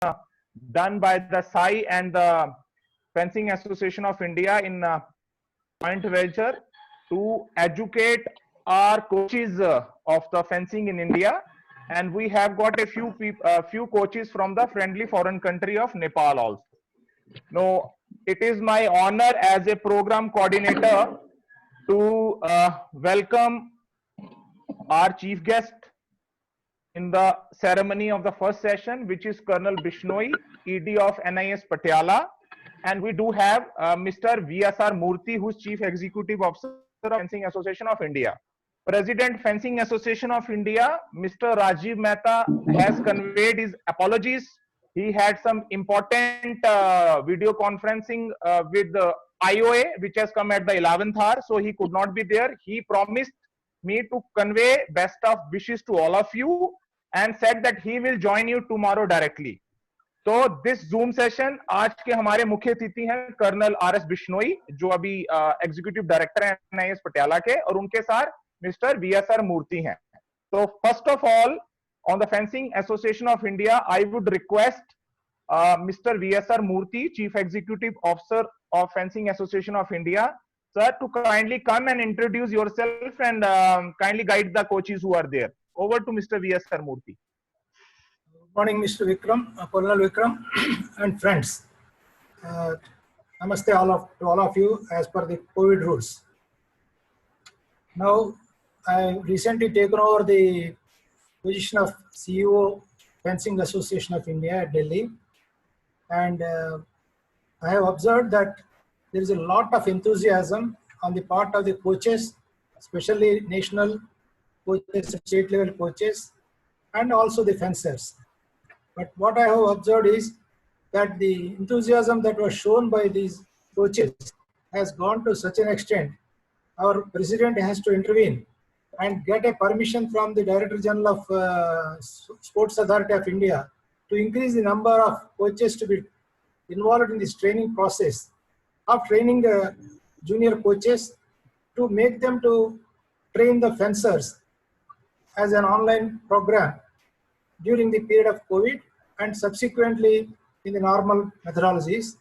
done by the SAI and the Fencing Association of India in joint venture to educate our coaches of the fencing in India, and we have got a few coaches from the friendly foreign country of Nepal also. Now, it is my honor as a program coordinator to welcome our chief guest in the ceremony of the first session, which is Colonel Bishnoi, ED of NIS Patiala. And we do have Mr. VSR Murthy, who is Chief Executive Officer of Fencing Association of India. President Fencing Association of India, Mr. Rajiv Mehta, has conveyed his apologies. He had some important video conferencing with the IOA, which has come at the 11th hour, so he could not be there. He promised me to convey best of wishes to all of you and said that he will join you tomorrow directly. तो this zoom session आज के हमारे मुख्य अतिथि हैं colonel RS Bishnoi, जो अभी executive director हैं एनआईएस पटियाला के, और उनके साथ मिस्टर वीएसआर मूर्ति हैं. तो first of all, on the fencing association of India, I would request mister VSR Murthy, chief executive officer of fencing association of India, sir, to kindly come and introduce yourself and kindly guide the coaches who are there. Over to Mr. VSR Murthy. Good morning, Mr. Vikram, Colonel Vikram, and friends. Namaste to all of you as per the COVID rules. Now, I recently taken over the position of CEO Fencing Association of India at Delhi, and I have observed that there is a lot of enthusiasm on the part of the coaches, especially national coaches, state level coaches, and also the fencers. But what I have observed is that the enthusiasm that was shown by these coaches has gone to such an extent, our president has to intervene and get a permission from the Director General of Sports Authority of India to increase the number of coaches to be involved in this training process of training the junior coaches, to make them to train the fencers as an online program during the period of COVID and subsequently in the normal methodologies.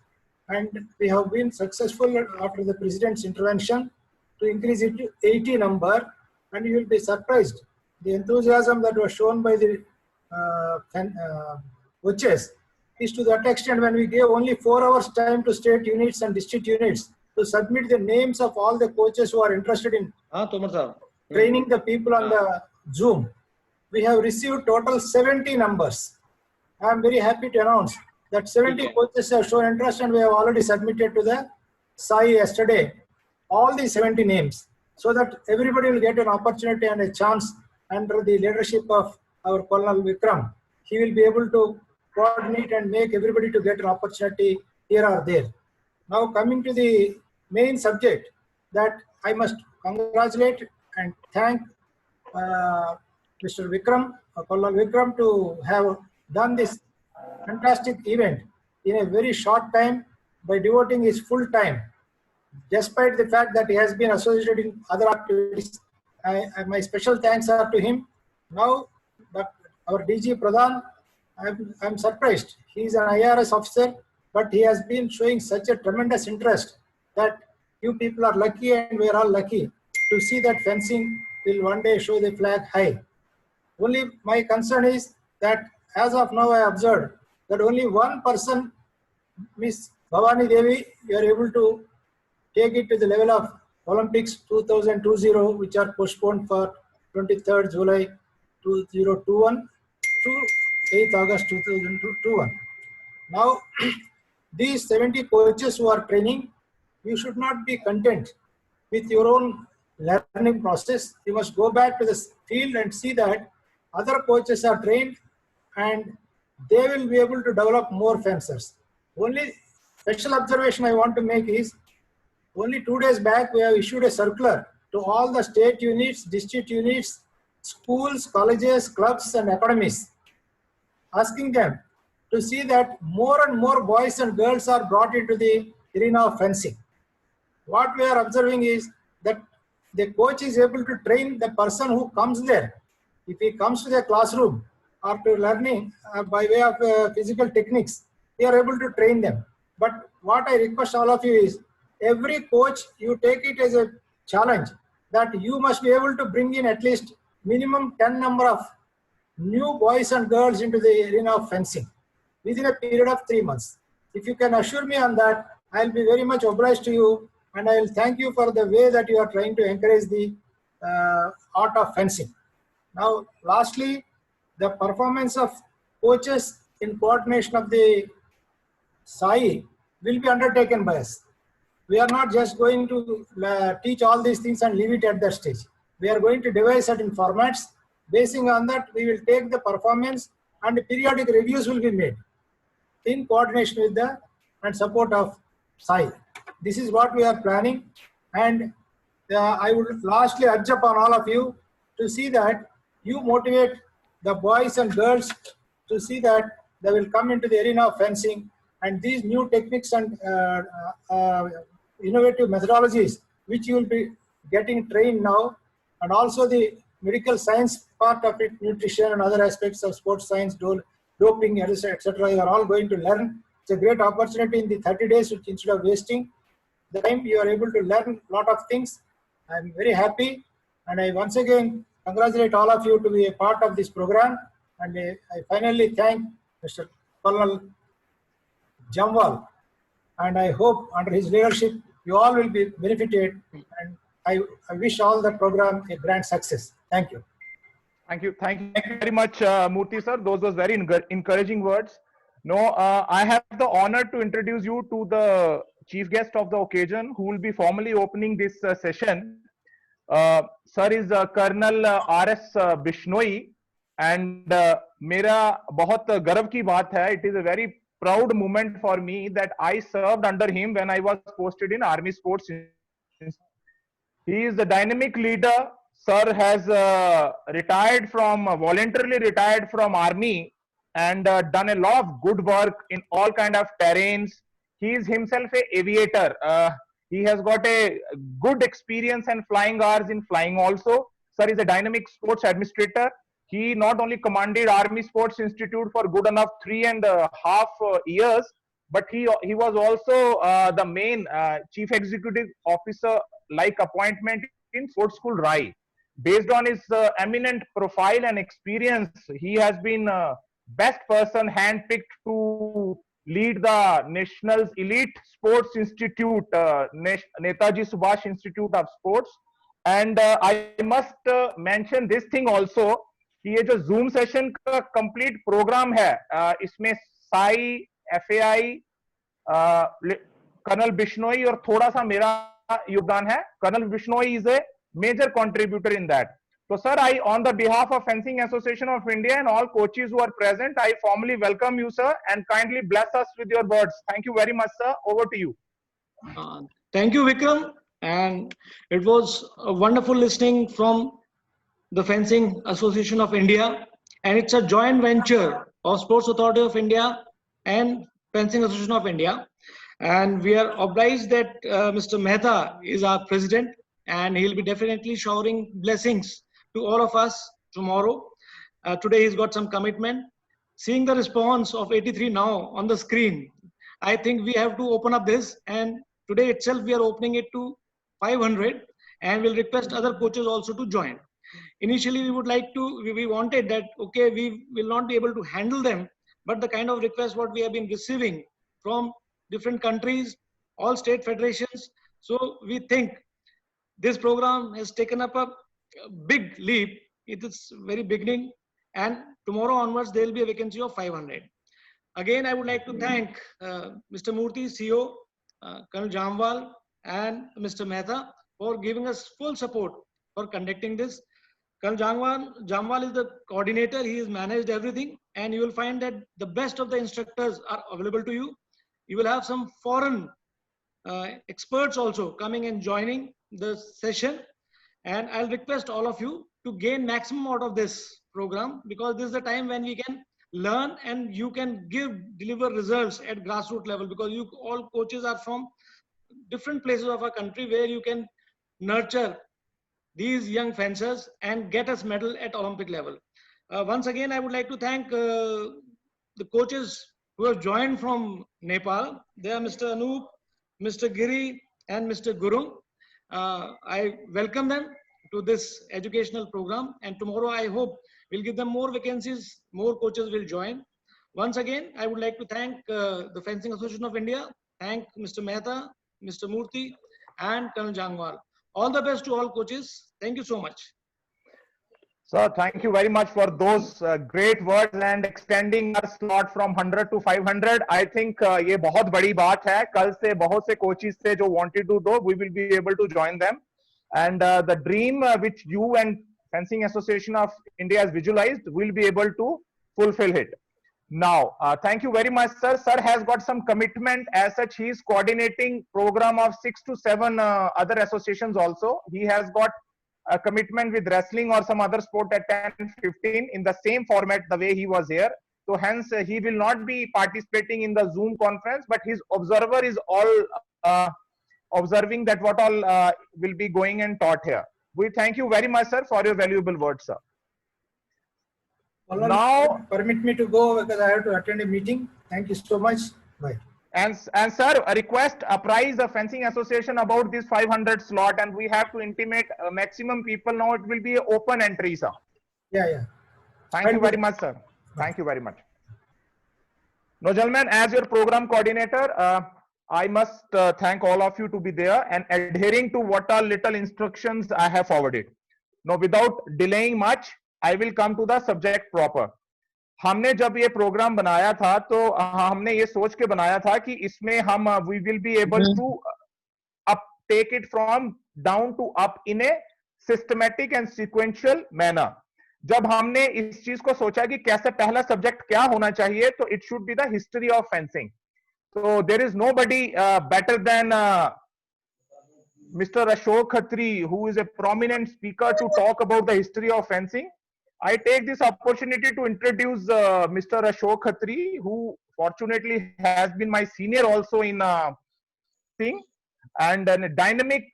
And we have been successful after the president's intervention to increase it to 80 number, and you will be surprised the enthusiasm that was shown by the coaches is to that extent when we gave only 4 hours time to state units and district units to submit the names of all the coaches who are interested in training the people on the Zoom. We have received total 70 numbers. I am very happy to announce that 70 coaches have shown interest, and we have already submitted to the SAI yesterday all the 70 names, so that everybody will get an opportunity and a chance under the leadership of our Colonel Vikram. He will be able to coordinate and make everybody to get an opportunity here or there. Now coming to the main subject, that I must congratulate and thank Mr. Vikram, Colonel Vikram, to have done this fantastic event in a very short time by devoting his full time, despite the fact that he has been associated in other activities. My special thanks are to him. Now, our DG Pradhan, I'm surprised. He is an IRS officer, but he has been showing such a tremendous interest that you people are lucky, and we are all lucky to see that fencing will one day show the flag high. Only my concern is that as of now I observed that only one person, Miss Bhavani Devi, you are able to take it to the level of Olympics 2020, which are postponed for 23rd July 2021 to 8th August 2021. Now, these 70 coaches who are training, you should not be content with your own learning process. You must go back to the field and see that other coaches are trained and they will be able to develop more fencers. Only special observation I want to make is, only 2 days back we have issued a circular to all the state units, district units, schools, colleges, clubs and academies, asking them to see that more and more boys and girls are brought into the arena of fencing. What we are observing is that the coach is able to train the person who comes there. If he comes to the classroom, or to learning by way of physical techniques, we are able to train them. But what I request all of you is, every coach, you take it as a challenge that you must be able to bring in at least minimum 10 number of new boys and girls into the arena of fencing within a period of 3 months. If you can assure me on that, I'll be very much obliged to you, and I will thank you for the way that you are trying to encourage the art of fencing. Now, lastly, the performance of coaches in coordination of the SAI will be undertaken by us. We are not just going to teach all these things and leave it at that stage. We are going to devise certain formats. Basing on that, we will take the performance and periodic reviews will be made in coordination with the and support of SAI. This is what we are planning, and I would lastly urge upon all of you to see that you motivate the boys and girls to see that they will come into the arena of fencing, and these new techniques and innovative methodologies which you will be getting trained now, and also the medical science part of it, nutrition and other aspects of sports science, doping, etc. You are all going to learn. It's a great opportunity in the 30 days, which instead of wasting the time, you are able to learn a lot of things. I'm very happy, and I once again congratulate all of you to be a part of this program. And I finally thank Mr. Colonel Jamwal, and I hope under his leadership you all will be benefited, and I wish all the program a grand success. Thank you. Thank you. Thank you very much, Murthy sir. Those were very encouraging words. No, I have the honor to introduce you to the chief guest of the occasion, who will be formally opening this session. Sir is Colonel R.S. Bishnoi, and मेरा बहुत गर्व की बात है. It is a very proud moment for me that I served under him when I was posted in Army Sports. He is the dynamic leader. Sir has voluntarily retired from Army, and done a lot of good work in all kind of terrains. He is himself a aviator. He has got a good experience and flying hours in flying also. Sir is a dynamic sports administrator. He not only commanded Army Sports Institute for good enough 3.5 years, but he was also the main chief executive officer like appointment in Sports School Rai. Based on his eminent profile and experience, he has been best person handpicked to lead the national's elite sports institute, Netaji Subhash Institute of Sports. And I must mention this thing also कि ये जो Zoom session का complete program है, इसमें SAI, FAI, Colonel Bishnoi और थोड़ा सा मेरा योगदान है. Colonel Bishnoi is a major contributor in that. So, sir, on the behalf of Fencing Association of India and all coaches who are present, I formally welcome you, sir, and kindly bless us with your words. Thank you very much, sir. Over to you. Thank you, Vikram. And it was a wonderful listening from the Fencing Association of India. And it's a joint venture of Sports Authority of India and Fencing Association of India. And we are obliged that Mr. Mehta is our president, and he'll be definitely showering blessings to all of us tomorrow. Today he's got some commitment. Seeing the response of 83 now on the screen, I think we have to open up this, and today itself we are opening it to 500, and we'll request other coaches also to join. Initially we wanted that, okay, we will not be able to handle them, but the kind of request what we have been receiving from different countries, all state federations, so we think this program has taken up a big leap. It is very beginning, and tomorrow onwards there will be a vacancy of 500. Again, I would like to thank Mr. Murthy, CEO, Colonel Jamwal, and Mr. Mehta for giving us full support for conducting this. Colonel Jamwal is the coordinator. He has managed everything, and you will find that the best of the instructors are available to you. You will have some foreign experts also coming and joining the session, and I'll request all of you to gain maximum out of this program, because this is the time when we can learn and you can deliver results at grassroots level, because you all coaches are from different places of our country where you can nurture these young fencers and get us medal at Olympic level. Once again, I would like to thank the coaches who have joined from Nepal. They are Mr. Anoop, Mr. Giri, and Mr. Gurung. I welcome them to this educational program, and tomorrow I hope we'll give them more vacancies, more coaches will join. Once again, I would like to thank the Fencing Association of India, thank Mr. Mehta, Mr. Murthy, and Colonel Jangwal. All the best to all coaches. Thank you so much. Sir, thank you very much for those great words and extending our slot from 100 to 500. I think ये बहुत बड़ी बात है. कल से बहुत से coaches थे जो wanted to do, we will be able to join them. And the dream which you and Fencing Association of India has visualized, will be able to fulfill it. Now, thank you very much, sir. Sir has got some commitment. As such, he is coordinating program of 6 to 7 other associations also. He has got a commitment with wrestling or some other sport at 10:15 in the same format the way he was here. So hence he will not be participating in the Zoom conference, but his observer is all observing that what all will be going and taught here. We thank you very much, sir, for your valuable words, sir. Now, permit me to go because I have to attend a meeting. Thank you so much. Bye. And sir, a request, apprise the Fencing Association about this 500 slot, and we have to intimate maximum people. Now it will be an open entry, sir. Yeah. Thank you very much, sir. Thank you very much. Now, gentlemen, as your program coordinator, I must thank all of you to be there and adhering to what are little instructions I have forwarded. Now, without delaying much, I will come to the subject proper. हमने जब ये programme बनाया था तो हमने ये सोच के बनाया था कि इसमें हम we will be able to up take it from down to up in a systematic and sequential manner. जब हमने इस चीज को सोचा कि कैसे पहला सब्जेक्ट क्या होना चाहिए, तो it should be the history of fencing. So there is nobody better than Mr. Ashok Khatri, who is a prominent speaker, to talk about the history of fencing. I take this opportunity to introduce Mr. Ashok Khatri, who fortunately has been my senior also in thing, and a dynamic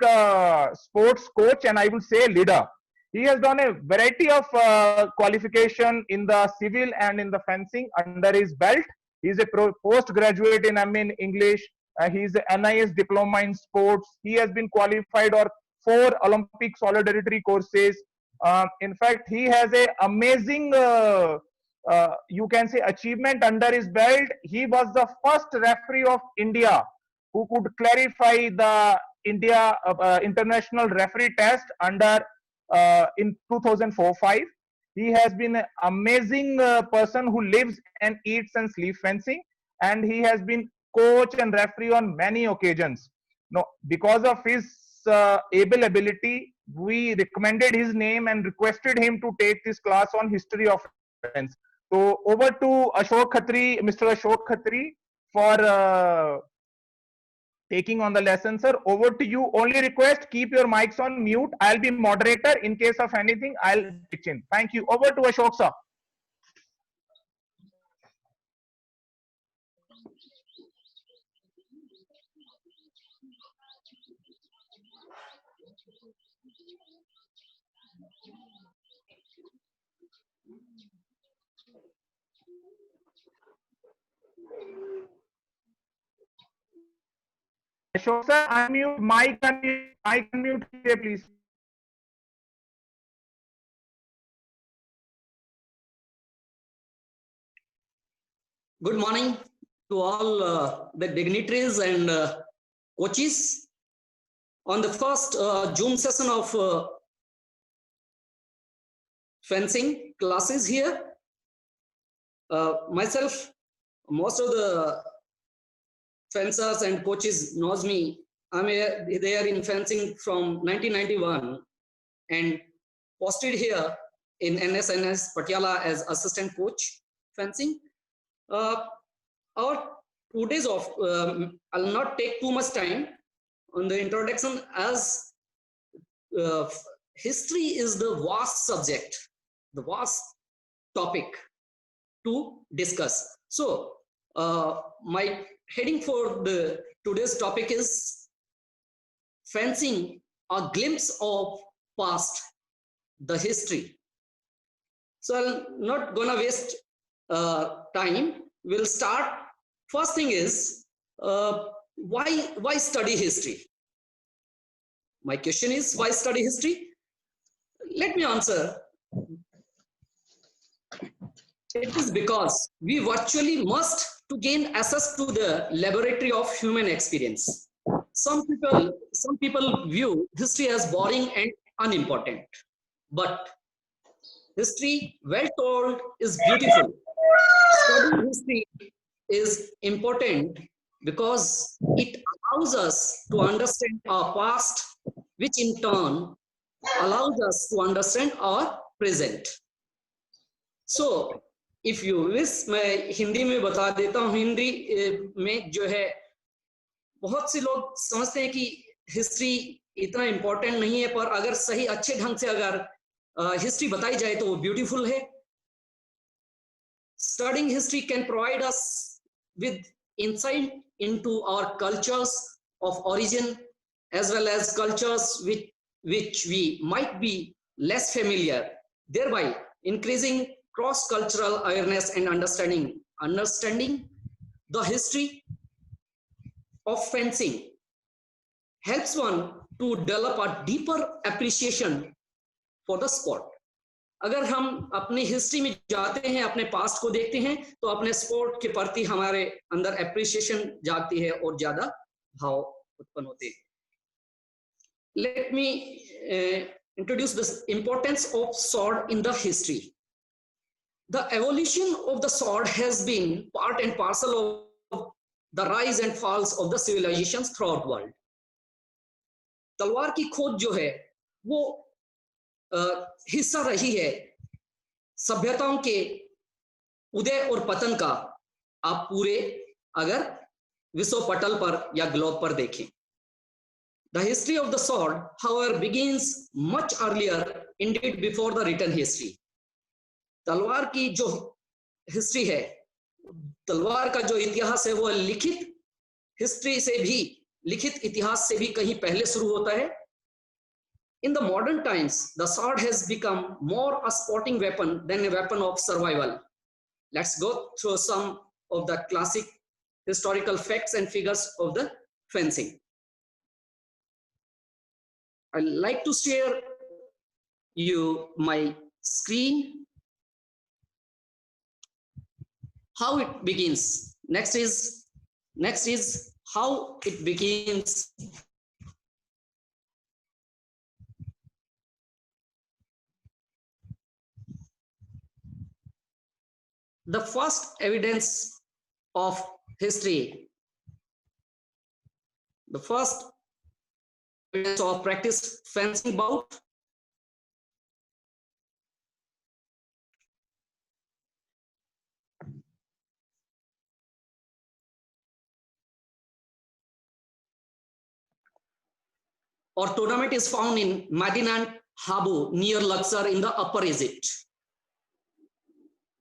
sports coach, and I will say leader. He has done a variety of qualification in the civil and in the fencing under his belt. He is a postgraduate in MA in English. He is a NIS diploma in sports. He has been qualified for 4 Olympic solidarity courses. In fact, he has a amazing, you can say, achievement under his belt. He was the first referee of India who could clarify the India international referee test under in 2004-5. He has been an amazing person who lives and eats and sleeps fencing, and he has been coach and referee on many occasions. Now, because of his able ability, we recommended his name and requested him to take this class on history of fence. So over to Ashok Khatri, Mr. Ashok Khatri, for taking on the lesson, sir. Over to you. Only request, keep your mics on mute. I'll be moderator. In case of anything, I'll pitch in. Thank you. Over to Ashok, sir. Ashok sir, unmute, mic unmute here, please. Good morning to all the dignitaries and coaches. On the first Zoom session of fencing classes here, myself, most of the fencers and coaches knows me. I'm there in fencing from 1991 and posted here in NSNS Patiala as assistant coach fencing. Our 2 days of, I'll not take too much time on the introduction, as history is the vast subject, the vast topic to discuss. So my heading for the today's topic is fencing, a glimpse of past, the history. So I'm not gonna waste time. We'll start. First thing is, why study history? My question is, why study history? Let me answer. It is because we virtually must to gain access to the laboratory of human experience. Some people view history as boring and unimportant, but history, well told, is beautiful. Studying history is important because it allows us to understand our past, which in turn allows us to understand our present. So, if you wish, मैं हिंदी में बता देता हूँ. हिंदी में जो है, बहुत से लोग समझते हैं कि हिस्ट्री इतना इम्पोर्टेंट नहीं है, पर अगर सही अच्छे ढंग से अगर हिस्ट्री बताई जाए तो वो ब्यूटीफुल है. Studying history can provide us with insight into our cultures of origin as well as cultures which we might be less familiar, thereby increasing cross-cultural awareness and understanding. Understanding the history of fencing helps one to develop a deeper appreciation for the sport. अगर हम अपनी history में जाते हैं, अपने past को देखते हैं, तो अपने स्पोर्ट के प्रति हमारे अंदर एप्रिसिएशन जागती है और ज्यादा भाव उत्पन्न होते हैं. Let me introduce the importance of sword in the history. The evolution of the sword has been part and parcel of the rise and falls of the civilizations throughout the world. तलवार की खोज जो है वो हिस्सा रही है सभ्यताओं के उदय और पतन का. आप पूरे अगर विश्व पटल पर या ग्लोब पर देखें. The history of the sword, however, begins much earlier, indeed before the written history. तलवार की जो हिस्ट्री है, तलवार का जो इतिहास है, वो लिखित हिस्ट्री से भी, लिखित इतिहास से भी कहीं पहले शुरू होता है. In the modern times, the sword has become more a sporting weapon than a weapon of survival. Let's go through some of the classic historical facts and figures of the fencing. I'd like to share you my screen. How it begins. Next is how it begins. The first evidence of history, the first evidence of practice fencing bout. Or tournament is found in Medinet Habu near Luxor in the Upper Egypt,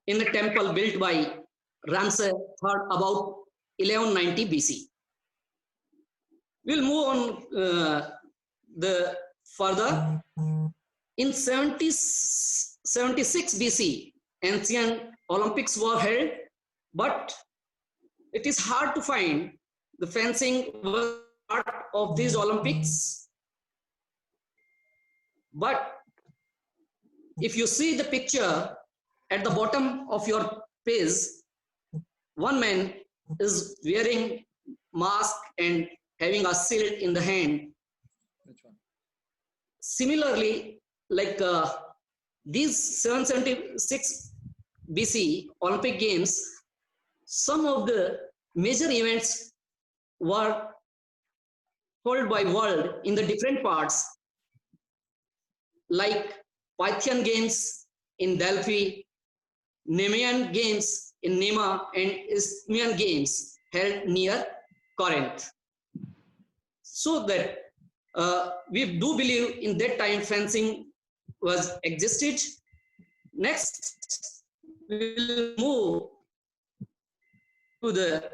in a temple built by Ramses III about 1190 BC. We'll move on the further. In 76 BC, ancient Olympics were held, but it is hard to find the fencing was part of these Olympics. But if you see the picture at the bottom of your page, one man is wearing mask and having a shield in the hand. Which one? Similarly, like these 776 BC Olympic Games, some of the major events were held by world in the different parts, like Pythian Games in Delphi, Nemean Games in Nema, and Isthmian Games held near Corinth. So that we do believe in that time fencing was existed. Next, we will move to the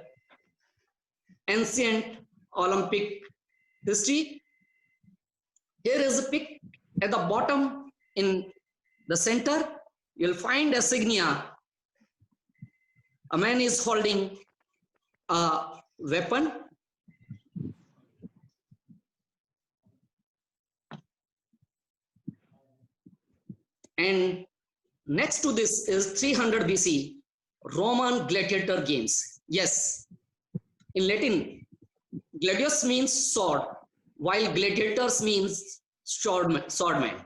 ancient Olympic history. Here is a pic at the bottom in the center. you'll find insignia. A man is holding a weapon. And next to this is 300 BC, Roman gladiator games. Yes, in Latin, gladius means sword, while gladiators means swordman,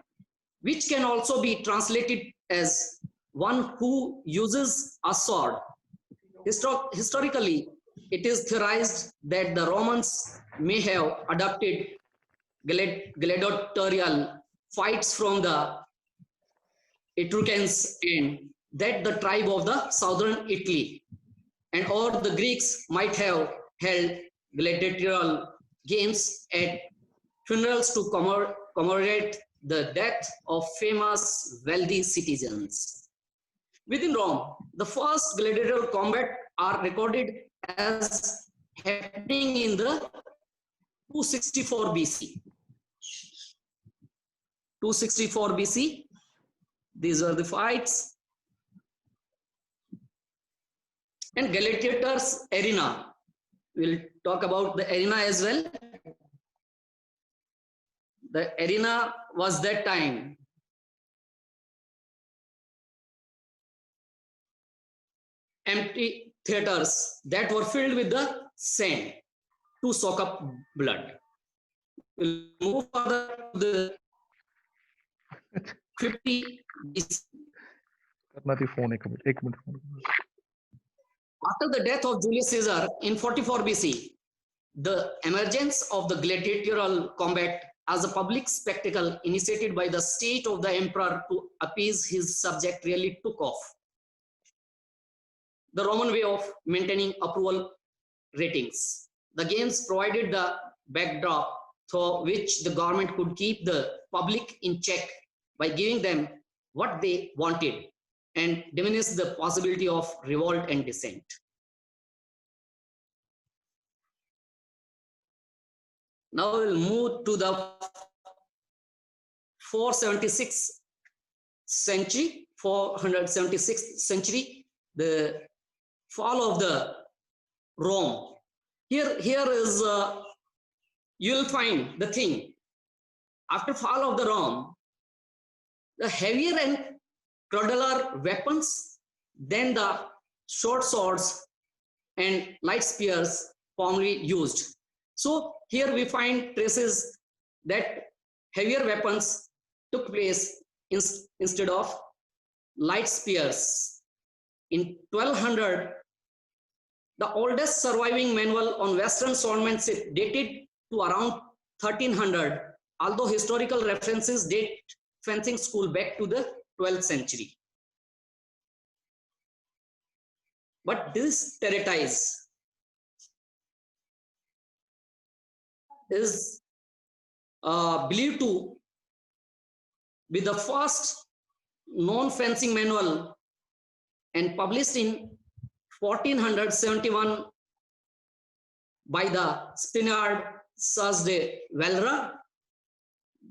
which can also be translated as one who uses a sword. Historically, it is theorized that the Romans may have adopted gladiatorial fights from the Etruscans and that the tribe of the southern Italy, and or the Greeks might have held gladiatorial games at funerals to commemorate the death of famous wealthy citizens. Within Rome, the first gladiatorial combat are recorded as happening in the 264 BC. 264 BC. These are the fights. And gladiators arena. We'll talk about the arena as well. The arena was that time empty theaters that were filled with the sand to soak up blood. We'll move further to the 50 BC. After the death of Julius Caesar in 44 BC, the emergence of the gladiatorial combat as a public spectacle initiated by the state of the emperor to appease his subject really took off. The Roman way of maintaining approval ratings. The games provided the backdrop through which the government could keep the public in check by giving them what they wanted and diminish the possibility of revolt and dissent. Now we'll move to the 476th century, the fall of the Rome. Here is, you'll find the thing. After fall of the Rome, the heavier and crudeler weapons than the short swords and light spears formerly used. So here we find traces that heavier weapons took place instead of light spears. In 1200, the oldest surviving manual on Western swordsmanship dated to around 1300, although historical references date fencing school back to the 12th century. But this treatise is believed to be the first known fencing manual and published in 1471 by the Spaniard Sas de Valera.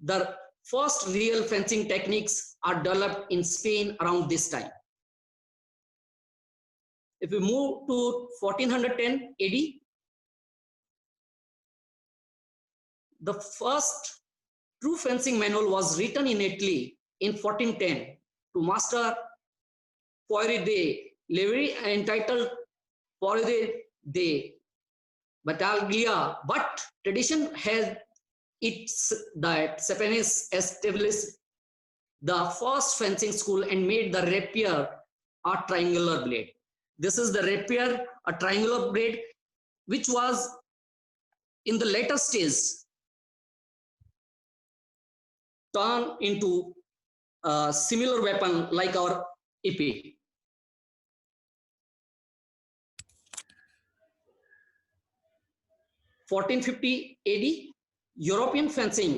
The first real fencing techniques are developed in Spain around this time. If we move to 1410 AD, the first true fencing manual was written in Italy in 1410 to Master Fuori de Levi, entitled Fuori de Battaglia, but tradition has it that Sapienus established the first fencing school and made the rapier a triangular blade. This is the rapier, a triangular blade, which was in the later stage turned into a similar weapon like our épée. (1450 AD), European fencing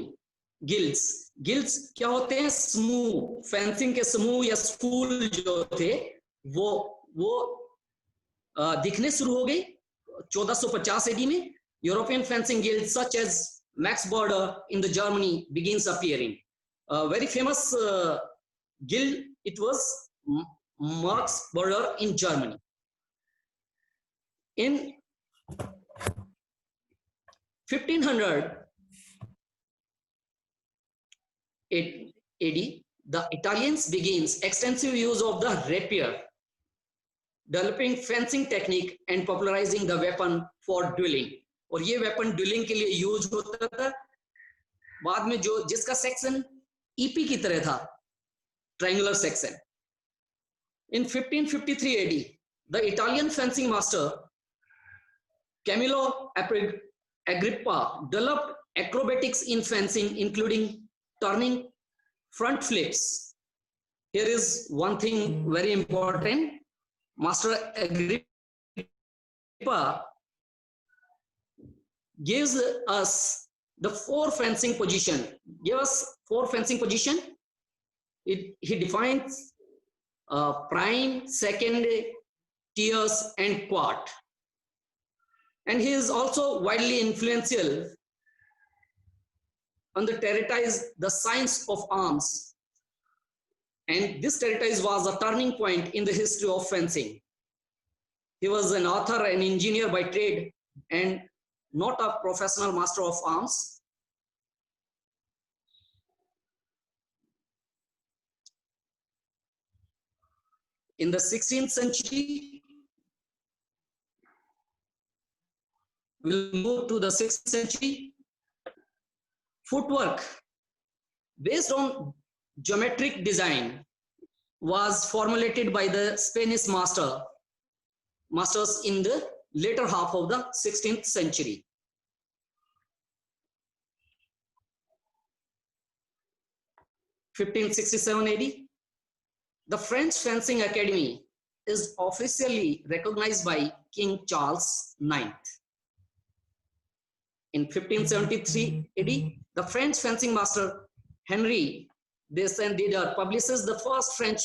guilds क्या होते हैं? समूह, fencing के समूह या school जो थे वो दिखने शुरू हो गए 1450 AD में. European fencing guilds such as Max Border in the Germany begins appearing. A very famous guild it was, Marksberger in Germany. In 1500 AD, the Italians begins extensive use of the rapier, developing fencing technique and popularizing the weapon for dueling. और ये weapon dueling के लिए use होता था. बाद में जो जिसका सेक्शन ईपी की तरह था, triangular section. In 1553 AD, the Italian fencing master Camillo Agrippa developed acrobatics in fencing, including turning front flips. Here is one thing very important. Master Agrippa gives us the four fencing position. Give us four fencing position. He defines prime, second, tiers, and quart. And he is also widely influential on the treatise, The Science of Arms. And this treatise was a turning point in the history of fencing. He was an author and engineer by trade and not a professional master of arms. In the 16th century, we'll move to the 6th century. Footwork based on geometric design was formulated by the Spanish masters in the later half of the 16th century. In 1567 AD, the French Fencing Academy is officially recognized by King Charles IX. In 1573 AD, the French fencing master Henry Descendidor publishes the first French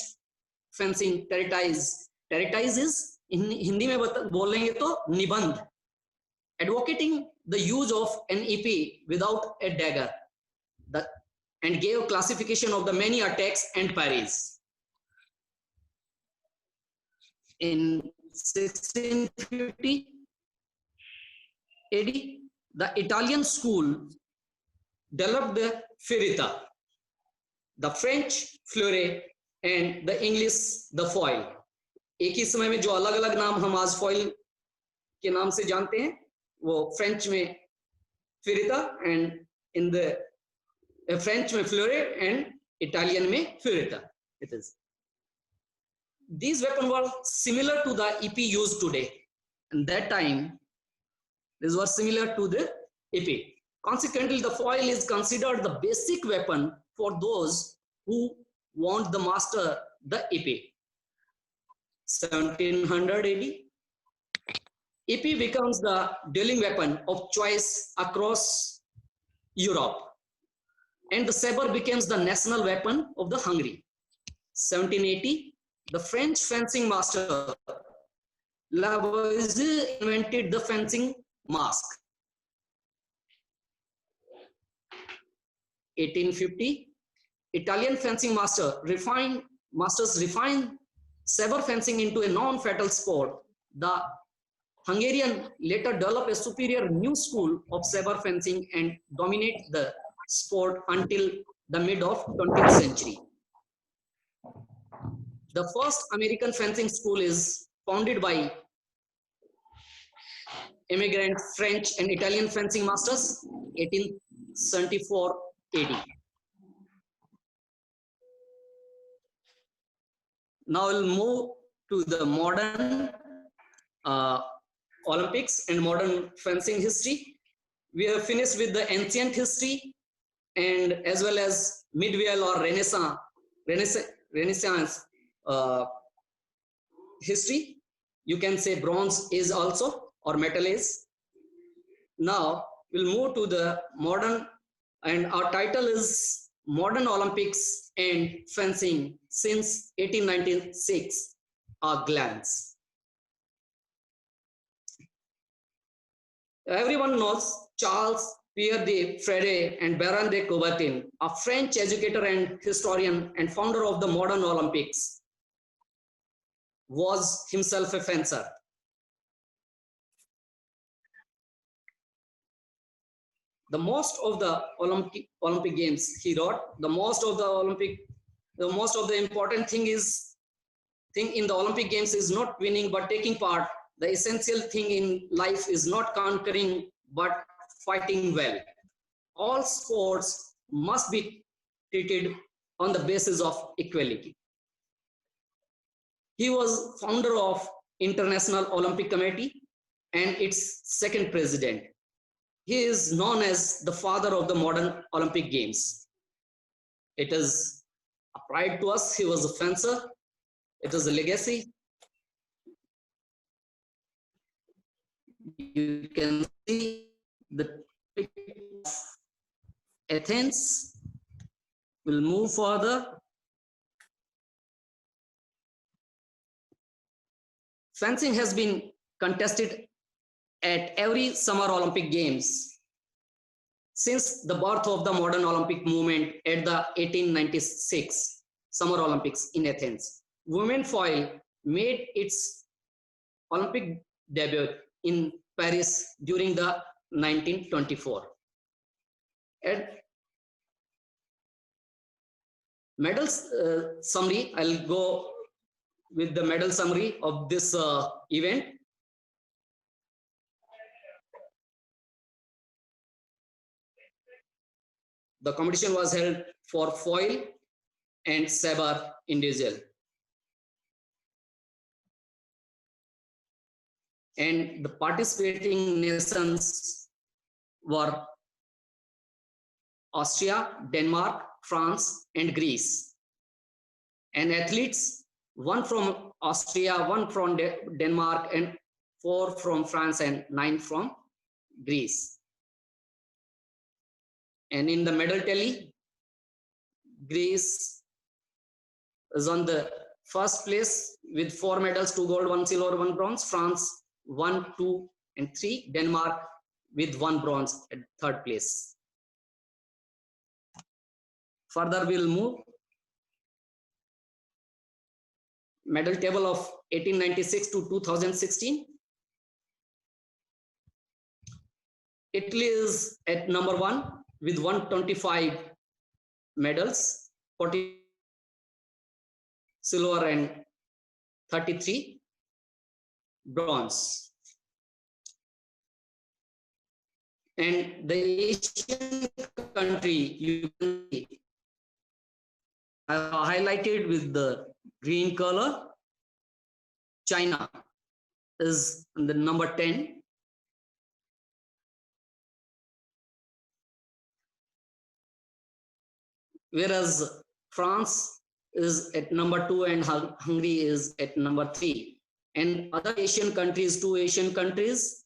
fencing treatise. Treatise is in Hindi में बोलेंगे तो निबंध, advocating the use of an épée without a dagger, and gave classification of the many attacks and parries. In 1650 AD, the Italian school developed the ferrata, the French fleuret, and the English the foil. एक ही समय में जो अलग अलग नाम हम आज foil के नाम से जानते हैं, वो फ्रेंच में ferrata and in the French में fleuret and Italian में ferrata. It is. These weapons were similar to the EP used today. And that time, these were similar to the EP. Consequently, the foil is considered the basic weapon for those who want the master the EP. 1700 AD, EP becomes the dueling weapon of choice across Europe, and the saber becomes the national weapon of the Hungary. 1780, the French fencing master Lavoisier invented the fencing mask. 1850, Italian fencing masters refined saber fencing into a non-fatal sport. The Hungarian later developed a superior new school of saber fencing and dominate the sport until the mid of 20th century. The first American fencing school is founded by immigrant French and Italian fencing masters, 1874 AD. Now we'll move to the modern Olympics and modern fencing history. We have finished with the ancient history and as well as medieval or Renaissance history. You can say Bronze Age also or Metal Age. Now we'll move to the modern, and our title is Modern Olympics and Fencing since 1896, a glance. Everyone knows Charles Pierre de Frere and Baron de Coubertin, a French educator and historian and founder of the modern Olympics. was himself a fencer. The most of the Olympic Games, he wrote, the most of the important thing in the Olympic Games is not winning but taking part. The essential thing in life is not conquering but fighting well. All sports must be treated on the basis of equality. He was founder of International Olympic Committee and its second president. He is known as the father of the modern Olympic Games. It is a pride to us. He was a fencer. It is a legacy. You can see the picture of Athens. We'll move further. Fencing has been contested at every Summer Olympic Games since the birth of the modern Olympic movement at the 1896 Summer Olympics in Athens. Women foil made its Olympic debut in Paris during the 1924. At medals summary, I'll go with the medal summary of this event. The competition was held for foil and saber individual. And the participating nations were Austria, Denmark, France, and Greece. And athletes, 1 from Austria, 1 from Denmark, and 4 from France, and 9 from Greece. And in the medal tally, Greece is on the first place with 4 medals, 2 gold, 1 silver, 1 bronze. France 1, 2, and 3. Denmark with 1 bronze at 3rd place. Further, we'll move. Medal table of 1896 to 2016. Italy is at number 1 with 125 medals, 40 silver and 33 bronze. And the Asian country, you can see, I highlighted with the green color. China is the number 10. Whereas France is at number 2 and Hungary is at number 3. And other Asian countries, 2 Asian countries,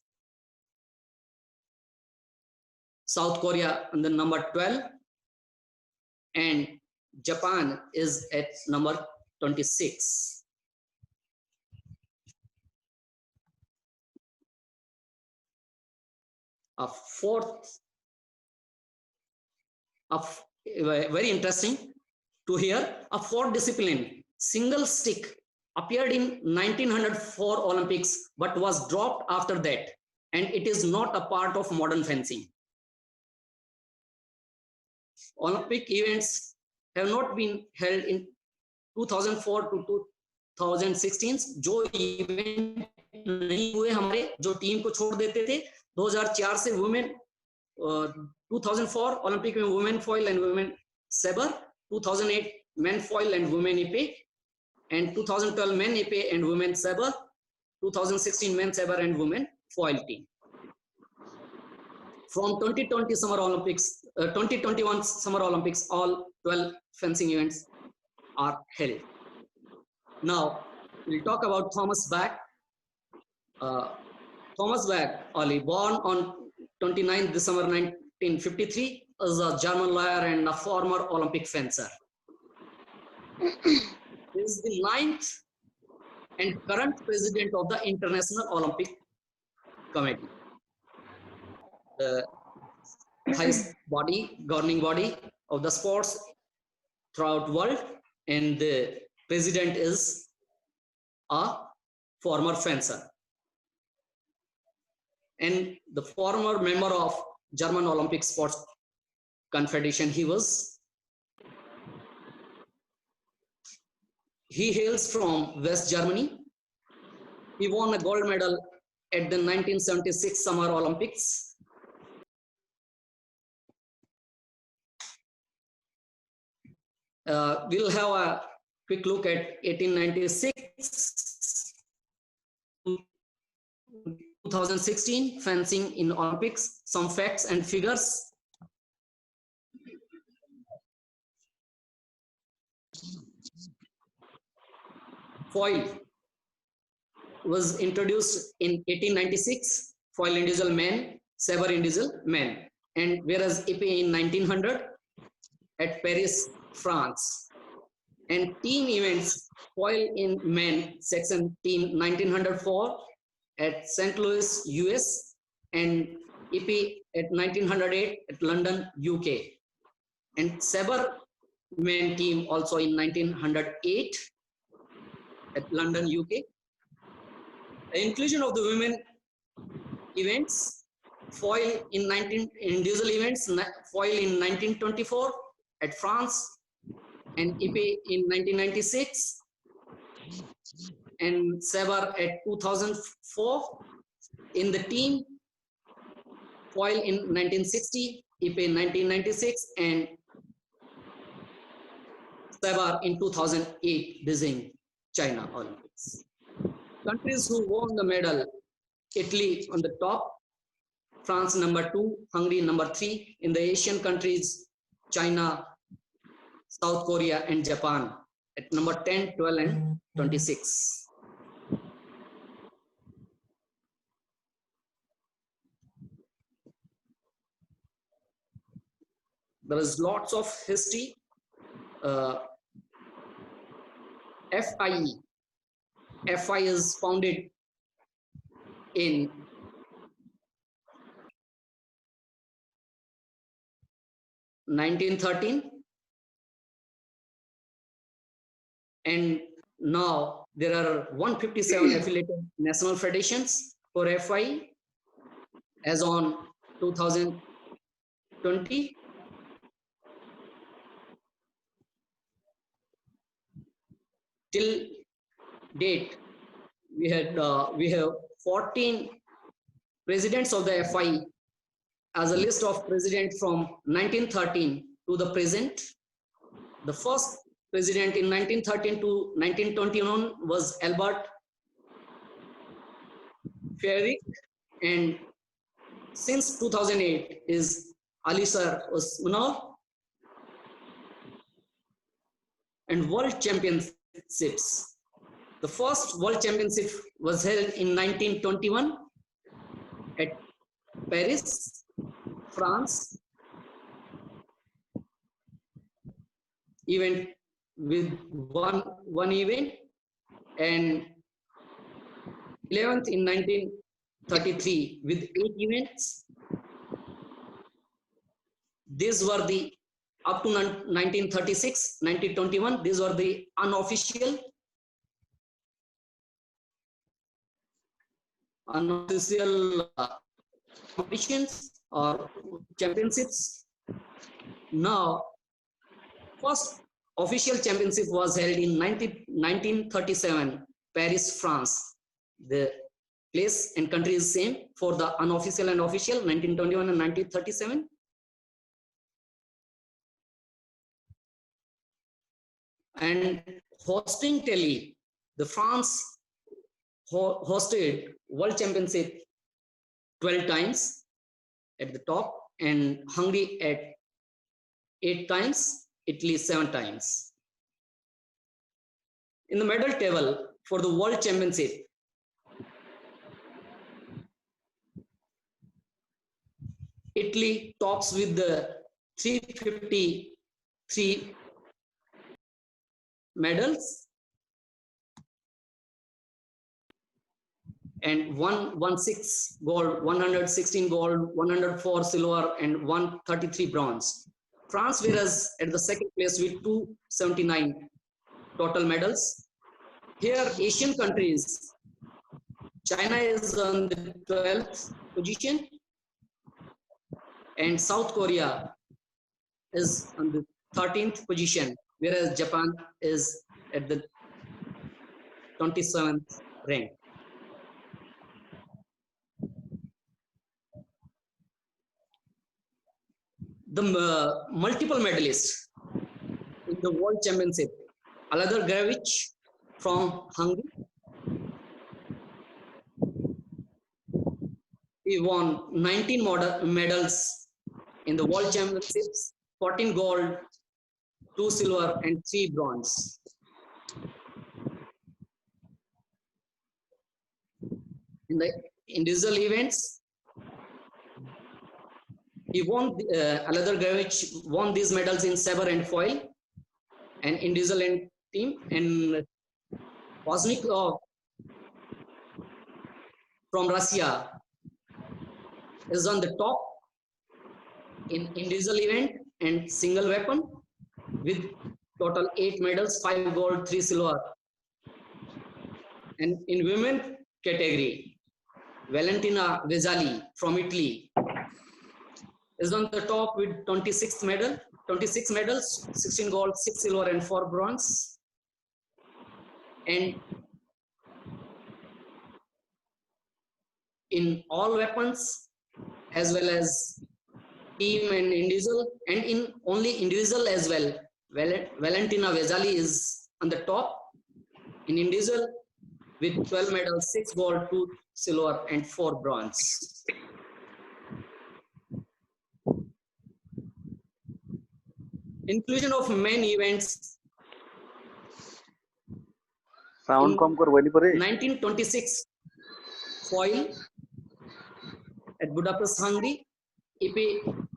South Korea on the number 12 and Japan is at number 26. A fourth, very interesting to hear, a 4th discipline, single stick, appeared in 1904 Olympics but was dropped after that, and it is not a part of modern fencing. Olympic events have not been held in 2004 to 2016. जो event नहीं हुए हमारे, जो team को छोड़ देते थे, 2004 से वुमेन 2004 ओलंपिक में women foil and women sabre, 2008 men foil and women epee, and 2012 men epee and women saber, 2016 men saber and women foil team. From 2020 Summer Olympics, 2021 Summer Olympics, all 12 fencing events are held. Now we'll talk about Thomas Bach. Thomas Bach, born on 29 December 1953, is a German lawyer and a former Olympic fencer. He is the 9th and current president of the International Olympic Committee, the highest body, governing body of the sports throughout the world, and the president is a former fencer and the former member of German Olympic Sports Confederation. He hails from West Germany. He won a gold medal at the 1976 Summer Olympics. We'll have a quick look at 1896, 2016 fencing in Olympics, some facts and figures. Foil was introduced in 1896, foil individual men, saber individual men, and whereas épée in 1900 at Paris, France. And team events, foil in men section team 1904 at St. Louis, US, and épée at 1908 at London, UK. And saber men team also in 1908 at London, UK. The inclusion of the women events, foil in individual events, foil in 1924 at France, and épée in 1996, and saber at 2004 in the team, foil in 1960, épée in 1996, and saber in 2008 Beijing, China Olympics. Countries who won the medal: Italy on the top, France number 2, Hungary number 3. In the Asian countries, China, South Korea, and Japan at number 10, 12, and 26. There is lots of history. FI is founded in 1913, and now there are 157 affiliated national federations for FI as on 2020. Till date, we have 14 presidents of the FI as a list of presidents from 1913 to the present. The first president in 1913 to 1921 was Albert Fehring, and since 2008 is Alisher Usmanov. And World Championships. The first World Championship was held in 1921 at Paris, France. Event with one event, and 11th in 1933 with 8 events. These were the up to 1936, 1921, these were the unofficial competitions or championships. Now, first official championship was held in 1937, Paris, France. The place and country is same for the unofficial and official, 1921 and 1937. And hosting tally, the France hosted World Championship 12 times at the top, and Hungary at 8 times, Italy 7 times. In the medal table for the World Championship, Italy tops with the 353 medals and 116 gold, 116 gold, 104 silver, and 133 bronze. France whereas at the second place with 279 total medals. Here, Asian countries, China is on the 12th position, and South Korea is on the 13th position, whereas Japan is at the 27th rank. The multiple medalists in the World Championship, Aladar Gravich from Hungary. He won 19 medals in the World Championships, 14 gold, 2 silver, and 3 bronze. In the individual events, he won, Aladar Gravich won these medals in sabre and foil, and individual and team, and Voznikov from Russia is on the top in individual event and single weapon with total 8 medals, 5 gold, 3 silver. And in women category, Valentina Vezzali from Italy is on the top with 26 medals, 16 gold, 6 silver, and 4 bronze. And in all weapons, as well as team and individual, and in only individual as well, Valentina Vezzali is on the top in individual with 12 medals, 6 gold, 2 silver, and 4 bronze. Inclusion of main events. Sound कम कर वही पर 1926 foil at Budapest, Hungary. EP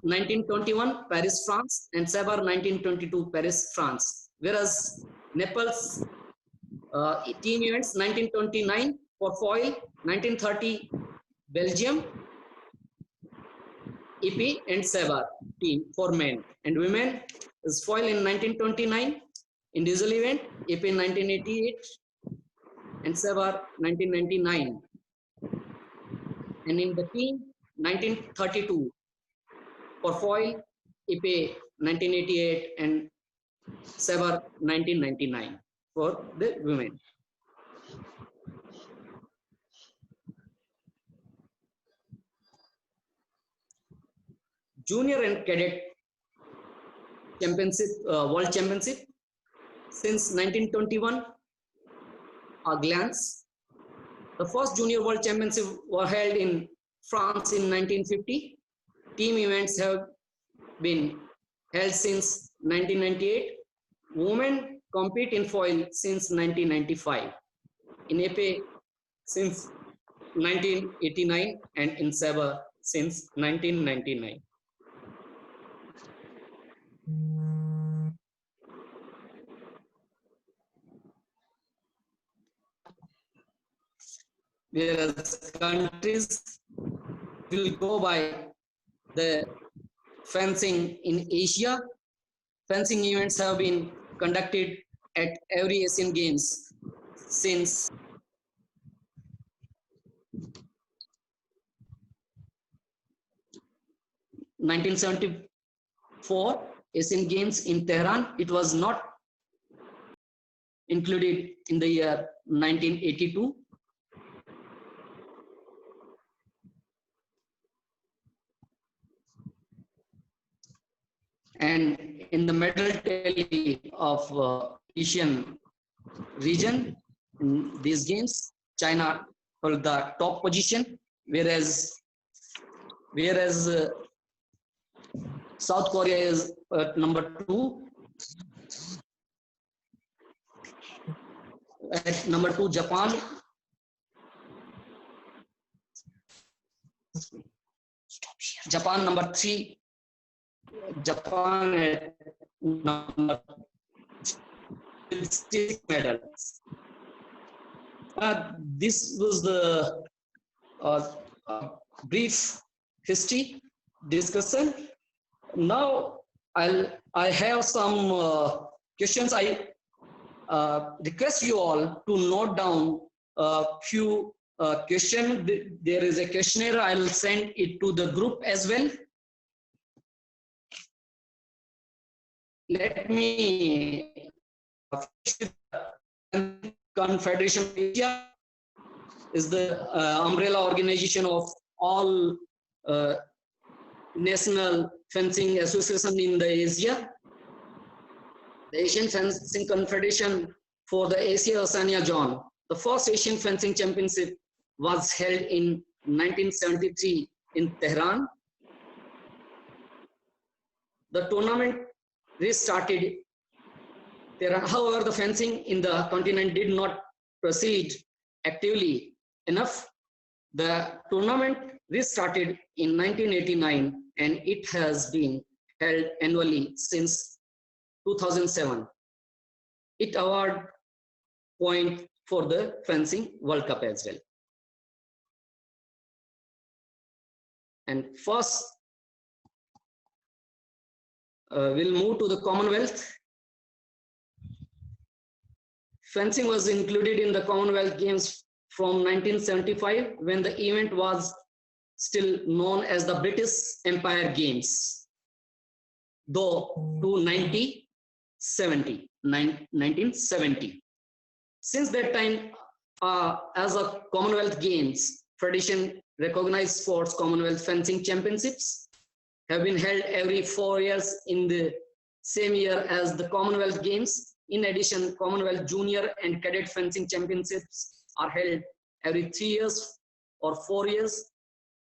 1921 Paris, France, and sabre 1922 Paris, France. Whereas Nepal's team events 1929 for foil, 1930 Belgium, EP and sabre team for men, and women is foil in 1929, individual event EP 1988 and sabre 1999, and in the team 1932 for foil EP 1988 and sabre 1999 for the women. Junior and cadet championship, world championship since 1921. A glance. The first junior world championship were held in France in 1950. Team events have been held since 1998. Women compete in foil since 1995. In épée since 1989 and in sabre since 1999. Whereas countries will go by the fencing in Asia. Fencing events have been conducted at every Asian Games since 1974 Asian Games in Tehran. It was not included in the year 1982. And in the medal tally of Asian region, in these games, China held the top position, whereas South Korea is at number 2. At number 2, Japan. Japan number 3. Japan at number 6 medals. This was the brief history discussion. Now I have some questions. request you all to note down a few question. There is a questionnaire. I'll send it to the group as well. Let me Confederation of Asia is the umbrella organization of all national fencing association in the Asia. The Asian Fencing Confederation for the Asia Oceania Zone. The first Asian Fencing Championship was held in 1973 in Tehran. The tournament restarted. However, the fencing in the continent did not proceed actively enough. The tournament restarted in 1989 and it has been held annually since 2007. It award point for the Fencing World Cup as well. And first, we'll move to the Commonwealth. Fencing was included in the Commonwealth Games from 1975 when the event was still known as the British Empire Games, though to 1970. Since that time, as a Commonwealth Games, tradition recognized sports Commonwealth Fencing Championships have been held every 4 years in the same year as the Commonwealth Games. In addition, Commonwealth Junior and Cadet Fencing Championships are held every 3 years or 4 years,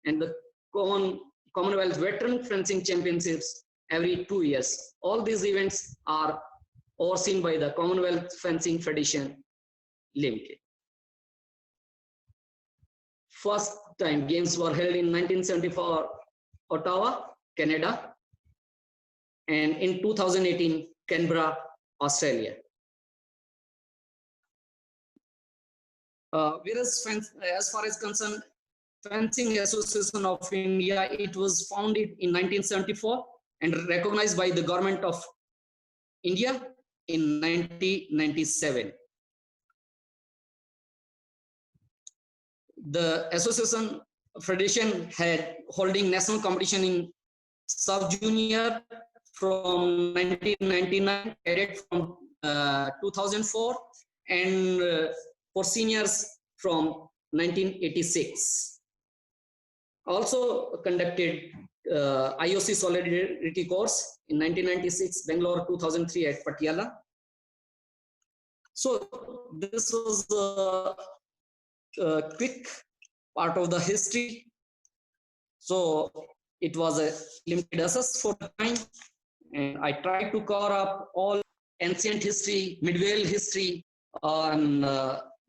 and the Commonwealth Veteran Fencing Championships every 2 years. All these events are overseen by the Commonwealth Fencing Federation Limited. First time games were held in 1974, Ottawa, Canada, and in 2018, Canberra, Australia. Whereas as far as concerned, Fencing Association of India, it was founded in 1974 and recognized by the government of India in 1997. The association federation had holding national competition in sub-junior from 1999, cadet from 2004, and for seniors from 1986. Also conducted IOC Solidarity Course in 1996, Bangalore 2003 at Patiala. So this was a quick part of the history. So it was a limited access for the time, and I tried to cover up all ancient history, medieval history, on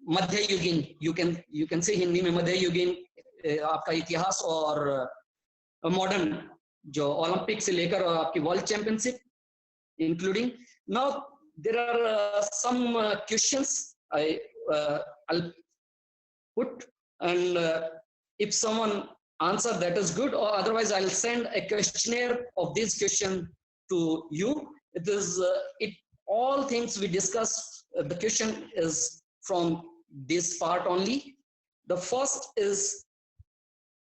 Madhya Yugin. You can say Hindi में Madhya Yugin आपका इतिहास और modern जो Olympic से लेकर आपकी World Championship, including. Now there are some questions I'll put, and if someone answer, that is good, or otherwise I'll send a questionnaire of this question to you. It is all things we discuss. The question is from this part only. The first is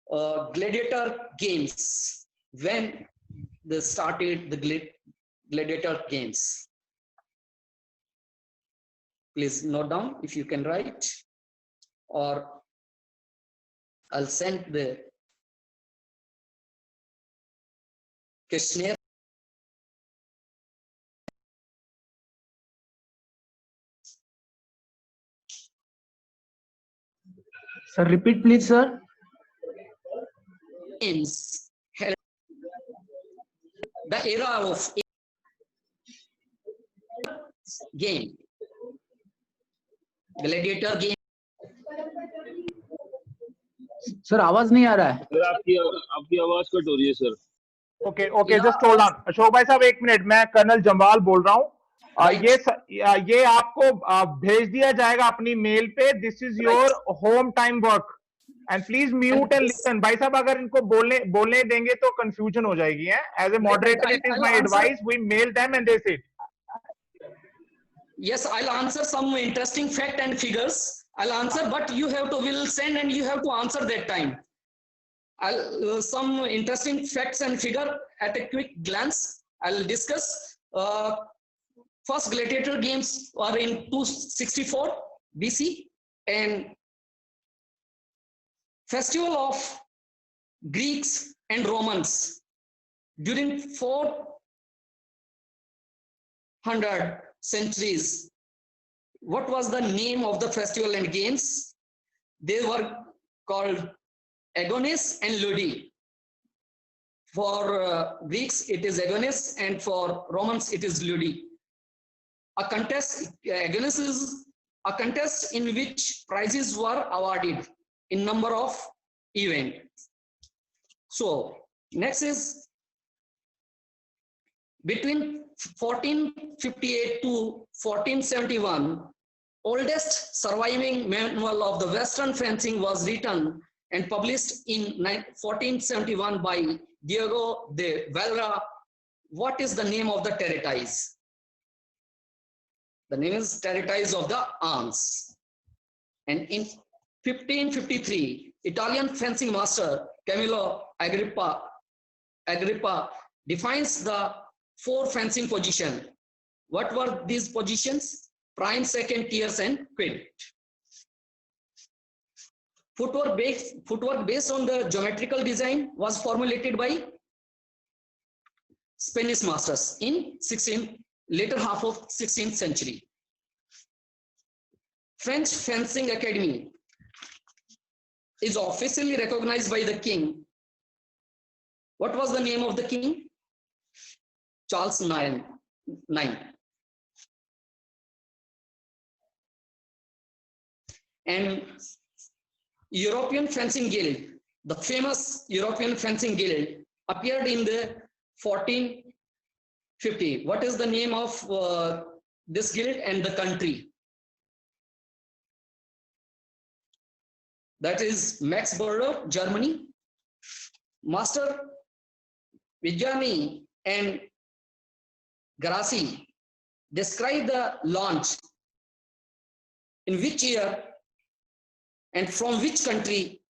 gladiator games. When they started the gladiator games? Please note down if you can write, or I'll send the questionnaire. Sir, repeat please, sir. Games held the era of game, gladiator game. Sir आवाज नहीं आ रहा है. Sir आपकी आवाज cut हो रही है sir. Okay just hold on. Ashok भाई साहब एक मिनट, मैं कर्नल जम्वाल बोल रहा हूँ. ये आपको भेज दिया जाएगा अपनी मेल पे. This is your home time work and please mute and listen. भाई साहब अगर इनको बोलने देंगे तो कंफ्यूजन हो जाएगी. As a moderator it is my advice, we mail them and they sit. Yes, I'll answer some interesting fact and figures. I'll answer, but you have to will send and you have to answer that time. Some interesting facts and figure at a quick glance. I'll discuss. First gladiator games are in 264 BC, and festival of Greeks and Romans during 400 centuries. What was the name of the festival and games? They were called Agonis and Ludi. For Greeks, it is Agonis, and for Romans, it is Ludi. Agonis is a contest in which prizes were awarded in number of events. So next is between 1458 to 1471, oldest surviving manual of the Western fencing was written and published in 1471 by Diego de Valera. What is the name of the territories? The name is Territories of the Arms. And in 1553, Italian fencing master Camillo Agrippa defines the 4 fencing positions. What were these positions? Prime, second, tierce, and quid. Footwork based on the geometrical design was formulated by Spanish masters in later half of 16th century. French Fencing Academy is officially recognized by the king. What was the name of the king? Charles IX. And European Fencing Guild, the famous European Fencing Guild, appeared in the 1450. What is the name of this guild and the country? That is Max Border, Germany. Master Vijani and Grassi describe the launch, in which year and from which country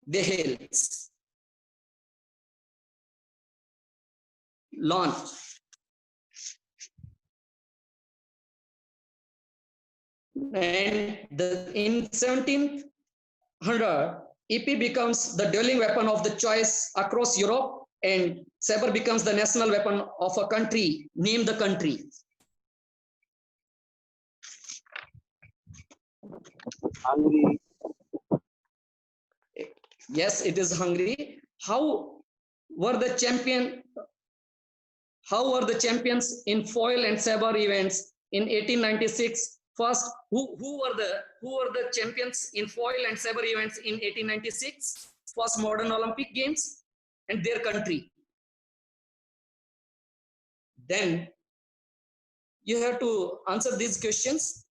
they hail. Launch. And in 1700, EP becomes the dueling weapon of the choice across Europe, and saber becomes the national weapon of a country. Name the country. Hungary. Yes, it is Hungary. How were the champions in foil and saber events in 1896? First, who were the champions in foil and saber events in 1896? First modern Olympic Games and their country. Then you have to answer these questions.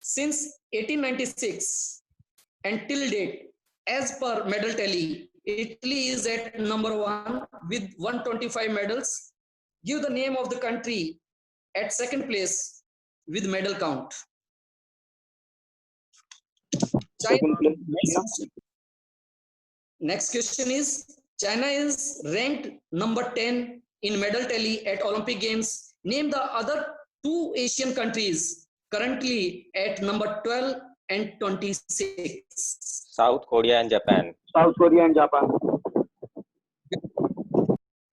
Since 1896 until date, as per medal tally, Italy is at number 1 with 125 medals. Give the name of the country at second place with medal count. Second place. Next question is, China is ranked number 10 in medal tally at Olympic Games. Name the other 2 Asian countries currently at number 12 and 26. South Korea and Japan. South Korea and Japan.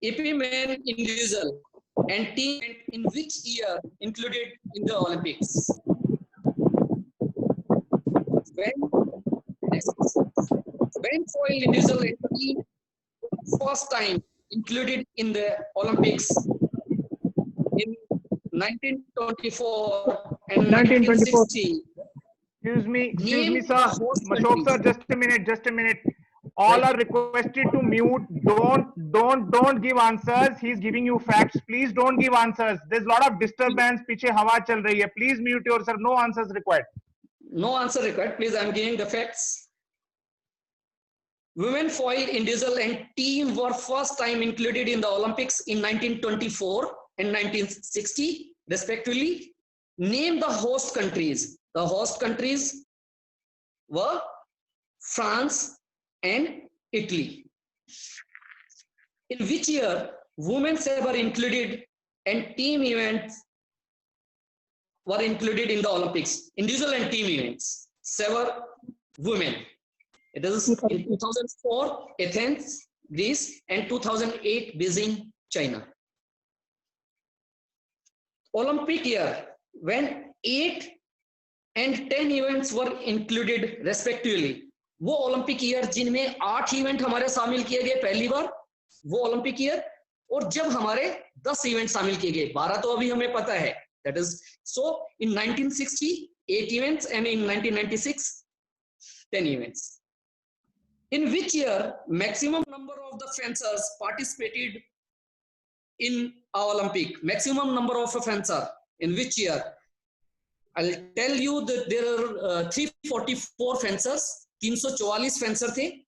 AP men individual and team in which year included in the Olympics? When foil individual and team first time included in the Olympics in 1924 and 1960. Excuse me, sir. Mashok sir, just a minute. All are requested to mute. Don't give answers. He's giving you facts. Please don't give answers. There's a lot of disturbance. पीछे हवा चल रही है. Please mute yourself. No answers required. No answer required. Please, I'm giving the facts. Women foil individual and team were first time included in the Olympics in 1924 and 1960, respectively. Name the host countries. The host countries were France and Italy. In which year women saber included and team events were included in the Olympics? Individual and team events. Saber women. It is in 2004 Athens, Greece, and 2008 Beijing, China. Olympic year when 8 and 10 events were included respectively. वो Olympic year जिनमें 8 event हमारे शामिल किए गए पहली बार, वो Olympic year, और जब हमारे 10 इवेंट शामिल किए गए, 12 तो अभी हमें पता है, that is so in 1960 8 events and in 1996 10 events. In which year maximum number of the fencers participated in Olympic? Maximum number of a fencer in which year? I'll tell you that there are 344 fencers, 344 fencer थे,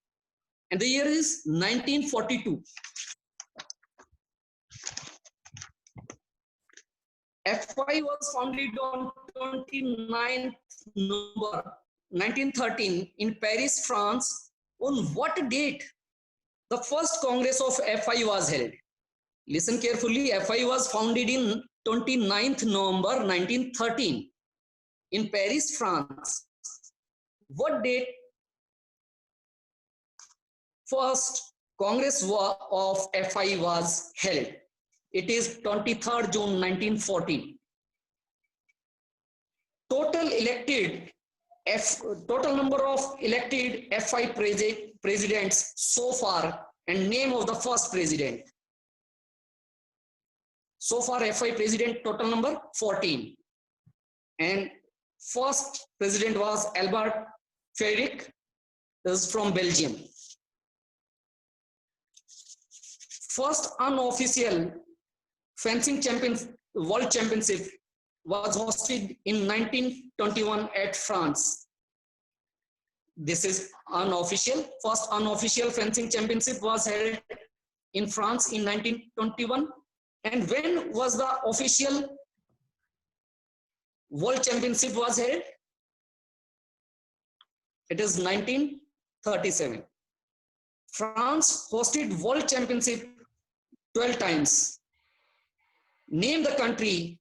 and the year is 1942. FI was founded on 29th November 1913 in Paris, France. On what date the first Congress of FI was held? Listen carefully. FI was founded in 29th November 1913 in Paris, France. What date first Congress of FI was held? It is 23rd June 1914. Total number of elected FI presidents so far, and name of the first president. So far FI president total number 14, and first president was Albert Frederick, is from Belgium. First unofficial fencing world championship was hosted in 1921 at France. This is unofficial. First unofficial fencing championship was held in France in 1921. And when was the official world championship was held? It is 1937. France hosted world championship 12 times. Name the country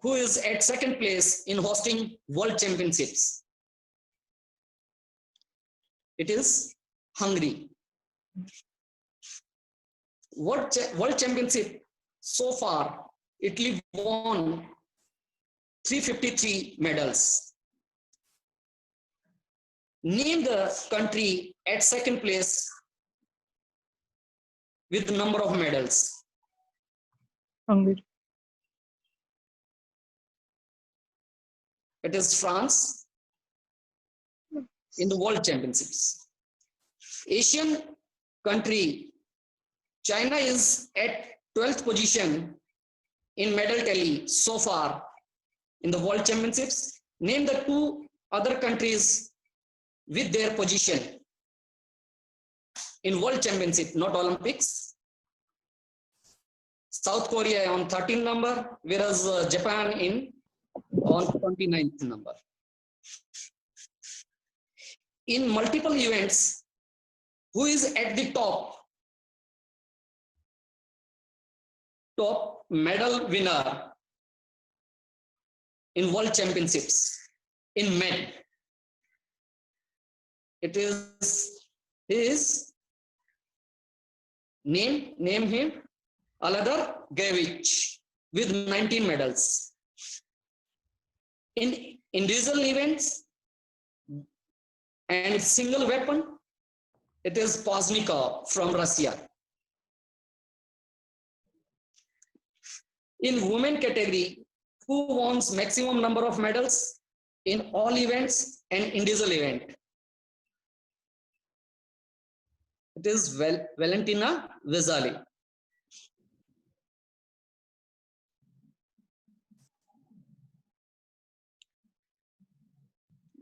who is at second place in hosting world championships. It is Hungary. World championship so far, Italy won 353 medals. Name the country at second place with the number of medals. Hungary. It is France in the world championships. Asian country, China is at 12th position in medal tally so far in the world championships. Name the two other countries with their position in world championship, not Olympics. South Korea on 13th number, whereas Japan on 29th number. In multiple events, who is at the top medal winner in world championships in men? It is his name him, Aladar Gavich, with 19 medals. In individual events and single weapon, it is Poznikov from Russia. In women category, who wants maximum number of medals in all events and individual event? It is Valentina Vesali.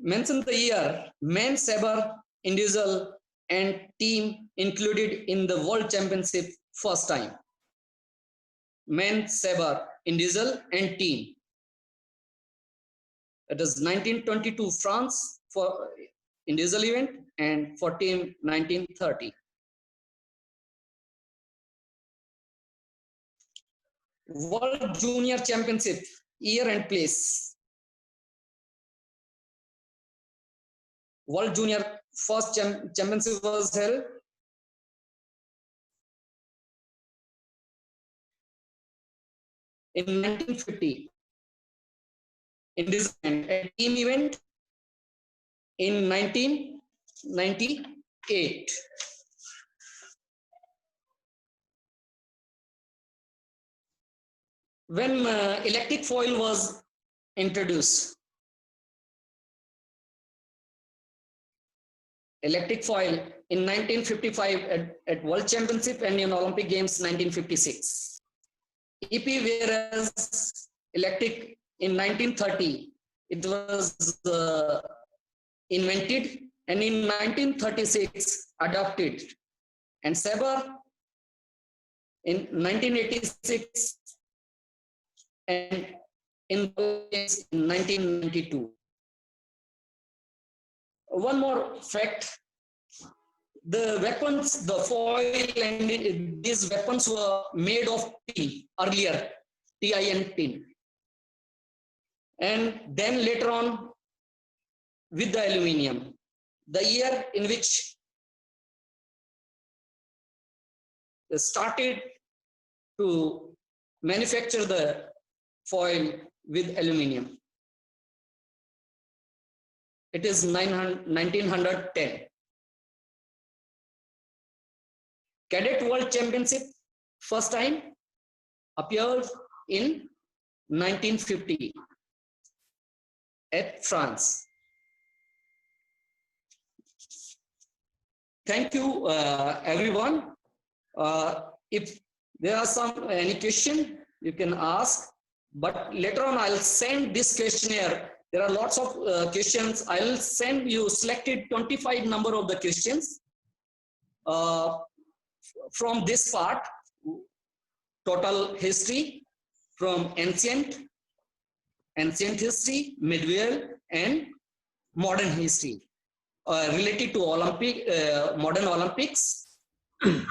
Mention the year men's saber, individual and team included in the world championship first time. Men's saber individual and team. It is 1922 France for individual event and for team 1930. World Junior Championship year and place. World Junior first championship was held in 1950. In this a team event in 1998. When electric foil was introduced. Electric foil in 1955 at World Championship and in Olympic Games 1956. EP, whereas electric in 1930, it was invented, and in 1936 adopted, and Saber in 1986 and in 1992. One more fact, the weapons, the foil and these weapons were made of tin earlier, TIN tin. And then later on with the aluminium. The year in which they started to manufacture the foil with aluminium. It is 1910. Cadet World Championship first time appeared in 1950 at France. Thank you, everyone. If there are any question, you can ask. But later on, I'll send this questionnaire. There are lots of questions. I'll send you selected 25 number of the questions from this part. Total history from ancient history, medieval, and modern history. Related to modern Olympics and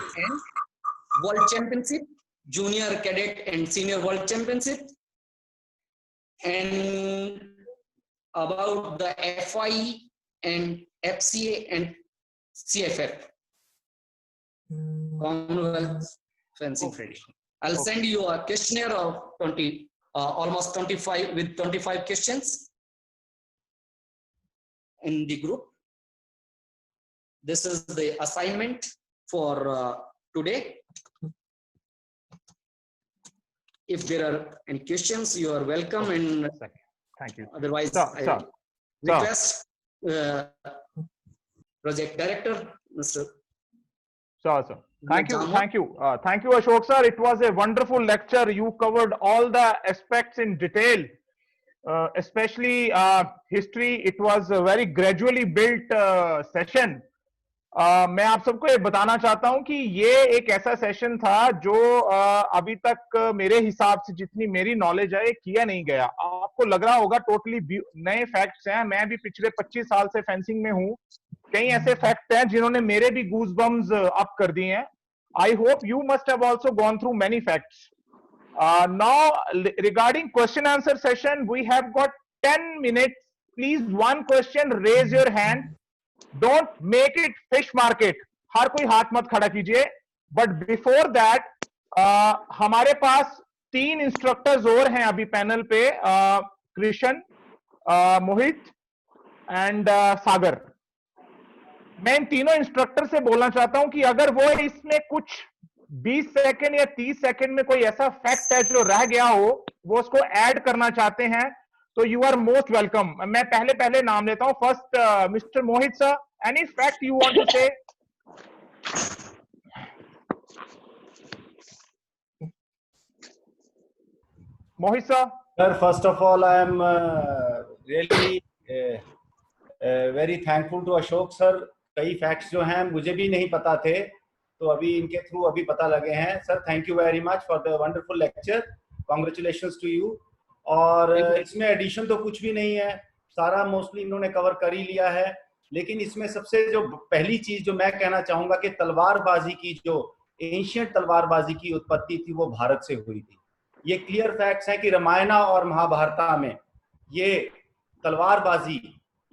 World Championship, Junior, Cadet, and Senior World Championship, and about the FIE and FCA and CFF, Commonwealth Fencing Federation. I'll send you a questionnaire of almost 25 with 25 questions in the group. This is the assignment for today. If there are any questions, you are welcome. And thank you. Otherwise, I request project director, Mr. Sure, sir. Thank you, Ashok sir. It was a wonderful lecture. You covered all the aspects in detail, especially history. It was a very gradually built session. मैं आप सबको ये बताना चाहता हूं कि ये एक ऐसा सेशन था जो अभी तक मेरे हिसाब से जितनी मेरी नॉलेज है किया नहीं गया. आपको लग रहा होगा टोटली नए फैक्ट्स हैं. मैं भी पिछले 25 साल से फेंसिंग में हूं. कई ऐसे फैक्ट हैं जिन्होंने मेरे भी गूज़बम्स अप कर दिए हैं. I hope you must have also gone through many facts. Now, regarding question answer session, we have got 10 minutes. Please, one question, raise your hand. Don't make it fish market. हर कोई हाथ मत खड़ा कीजिए. But before that, हमारे पास 3 instructors और हैं अभी panel पे, कृष्ण, मोहित एंड सागर. मैं इन तीनों इंस्ट्रक्टर से बोलना चाहता हूं कि अगर वो इसमें कुछ 20 सेकंड या 30 सेकंड में कोई ऐसा फैक्ट है जो रह गया हो, वो उसको ऐड करना चाहते हैं, तो यू आर मोस्ट वेलकम. मैं पहले नाम लेता हूं. First mister Mohit sir, any fact you want to say? Mohit sir. Sir, first of all, I am really very thankful to Ashok sir. कई फैक्ट्स जो हैं मुझे भी नहीं पता थे, तो अभी इनके थ्रू अभी पता लगे हैं. Sir, thank you very much for the wonderful lecture. Congratulations to you. और इसमें एडिशन तो कुछ भी नहीं है, सारा मोस्टली इन्होंने कवर कर ही लिया है। लेकिन इसमें सबसे जो पहली चीज जो मैं कहना चाहूंगा कि तलवारबाजी की, जो एंशियंट तलवारबाजी की उत्पत्ति थी वो भारत से हुई थी। ये क्लियर फैक्ट्स हैं कि रामायणा और महाभारता में ये तलवारबाजी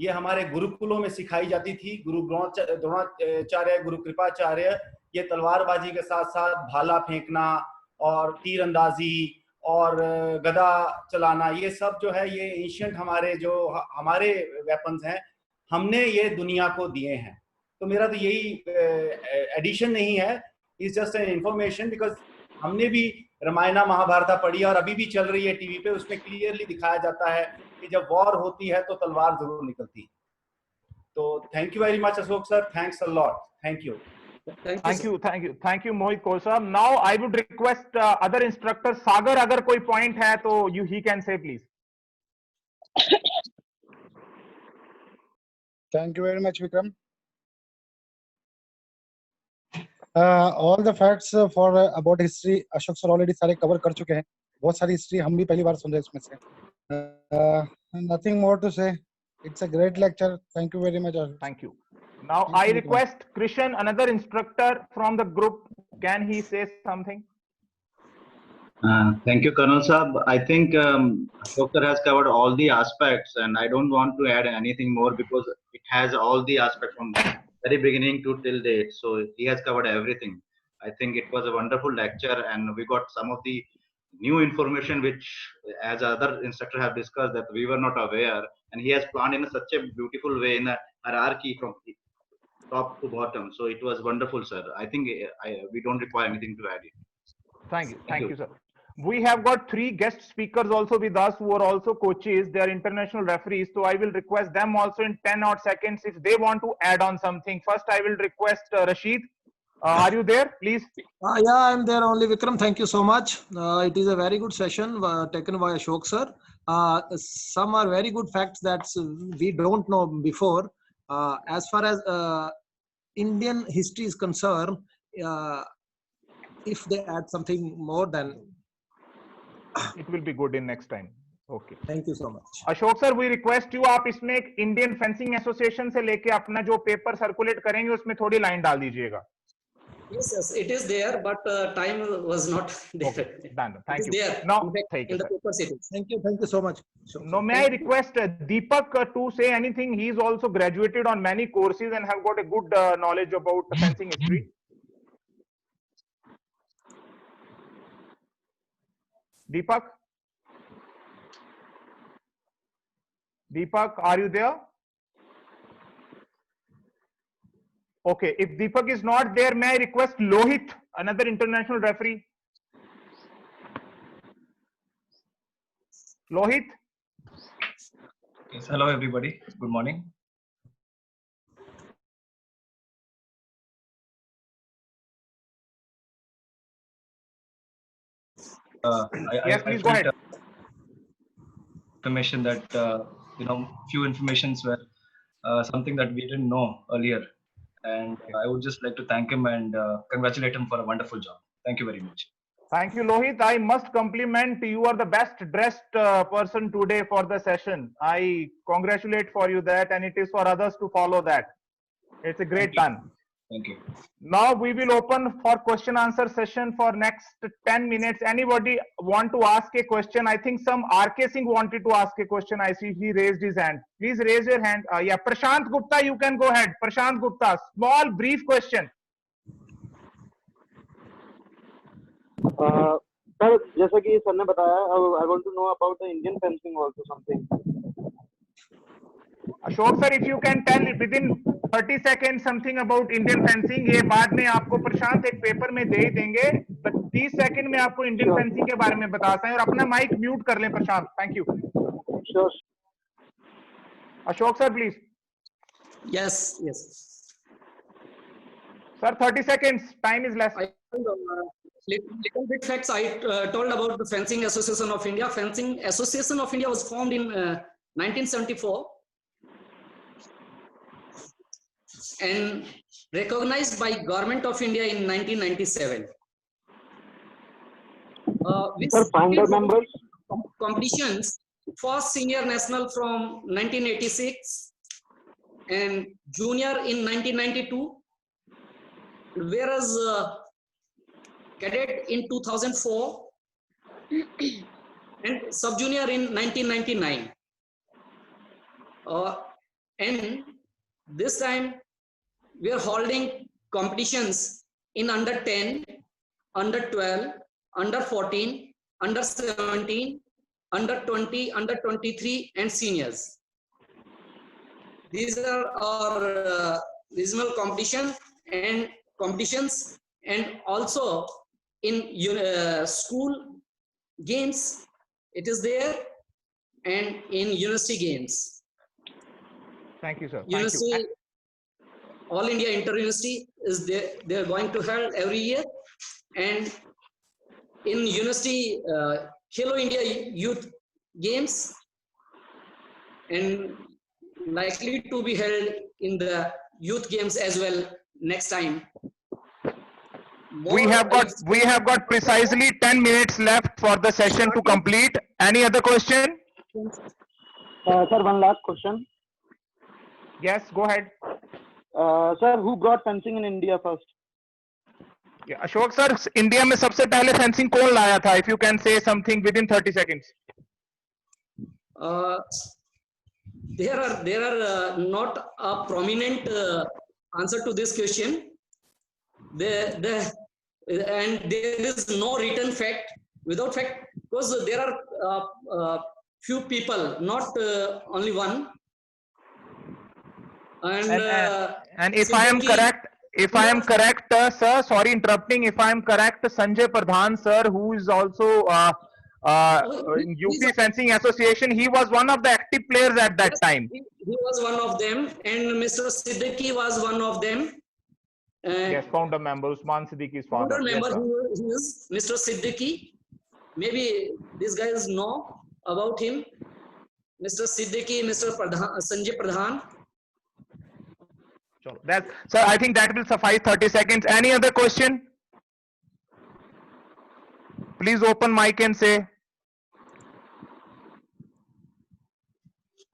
ये हमारे गुरुकुलों में सिखाई जाती थी। गुरु द्रोणाचार्य, गुरु कृपाचार्य ये तलवारबाजी के साथ साथ भाला फेंकना और तीर अंदाजी और गदा चलाना, ये सब जो है ये एंशियंट हमारे वेपन्स हैं, हमने ये दुनिया को दिए हैं। तो मेरा तो यही एडिशन नहीं है, it's just an information, because हमने भी रामायणा महाभारता पढ़ी और अभी भी चल रही है टीवी पे, उसमें क्लियरली दिखाया जाता है कि जब वॉर होती है तो तलवार जरूर निकलती है। तो thank you very much Ashok sir, thanks a lot, thank you. Thank you Mohit Kaur sir. Now I would request other instructor Sagar, अगर कोई point है तो he can say please. Thank you very much, Vikram. All the facts for about history Ashok sir already सारे cover कर चुके हैं। बहुत सारी हिस्ट्री हम भी पहली बार सुन रहे हैं इसमें से। Nothing more to say. It's a great lecture. Thank you very much. Thank you. Now I request Krishan, another instructor from the group, can he say something? Thank you, Colonel Saab. I think Ashok sir has covered all the aspects, and I don't want to add anything more because it has all the aspects from very beginning to till date. So he has covered everything. I think it was a wonderful lecture, and we got some of the new information which, as other instructors have discussed, that we were not aware, and he has planned in such a beautiful way in a hierarchy from top to bottom. So it was wonderful, sir. I think we don't require anything to add. Thank you, sir. We have got 3 guest speakers also with us who are also coaches. They are international referees. So I will request them also in 10 odd seconds if they want to add on something. First, I will request Rashid. Are you there, please? Yeah, I'm there only, Vikram. Thank you so much. It is a very good session taken by Ashok sir. Some are very good facts that we don't know before. As far as Indian history is concerned, if they add something more, then it will be good in next time. Okay. Thank you so much. Ashok sir, we request you, आप इसमें एक Indian Fencing Association से लेके अपना जो paper circulate करेंगे उसमें थोड़ी लाइन डाल दीजिएगा. Yes, it is there, but time was not there. Okay, done. Thank you. There. No, in the paper series. Thank you so much. No, may I request Deepak to say anything? He is also graduated on many courses and have got a good knowledge about fencing history. Deepak? Deepak, are you there? Okay, if Deepak is not there, may I request Lohit, another international referee? Lohit? Yes, hello everybody. Good morning. Yes, please go ahead. Information that few informations were something that we didn't know earlier, and I would just like to thank him and congratulate him for a wonderful job. Thank you very much. Thank you, Lohit. I must compliment you are the best dressed person today for the session. I congratulate for you that, and it is for others to follow that. It's a great done. Thank you. Now we will open for question answer session for next 10 minutes. Anybody want to ask a question? I think some RK Singh wanted to ask a question. I see he raised his hand. Please raise your hand. Yeah, Prashant Gupta, you can go ahead. Prashant Gupta, small brief question. Sir, जैसा कि sir ने बताया, I want to know about the Indian fencing also something. Ashok sir, if you can tell within 30 seconds something about Indian fencing, ये बाद में आपको प्रशांत एक paper में दे ही देंगे. 30 सेकंड में आपको इंडियन फेंसिंग के बारे में बताते हैं और अपना माइक म्यूट कर लें Prashant. Thank you. Sure. Ashok sir, please. Yes. Sir, 30 seconds. Time is less. Little bit facts I told about the Fencing Association of India. Fencing Association of India was formed in 1974 and recognized by Government of India in 1997. We Sir, founder started members. competitions for senior national from 1986 and junior in 1992, whereas cadet in 2004 and sub junior in 1999. And this time we are holding competitions in under 10, under 12, under 14, under 17, under 20, under 23, and seniors. These are our regional competitions, and also in school games it is there, and in university games. Thank you, sir. Thank University, you. All India Inter University is there. They are going to held every year, and in university Khelo India Youth Games, and likely to be held in the youth games as well next time. We have got precisely 10 minutes left for the session to complete. Any other question? Sir, one last question. Yes, go ahead. Sir, who brought fencing in India first? Yeah, Ashok sir, India में सबसे पहले fencing कौन लाया था? If you can say something within 30 seconds. There are not a prominent answer to this question. And there is no written fact. Without fact, because there are few people, not only one. And if I am correct, sir, sorry interrupting. If I am correct, Sanjay Pradhan sir, who is also UP Fencing Association, he was one of the active players at that time. He was one of them, and Mr. Siddiqui was one of them. Yes, founder member, Usman Siddiqui's father. Founder member, yes, who is Mr. Siddiqui. Maybe these guys know about him. Mr. Siddiqui, Mr. Pradhan, Sanjay Pradhan. Sir, I think that will suffice. 30 seconds. Any other question? Please open mic and say.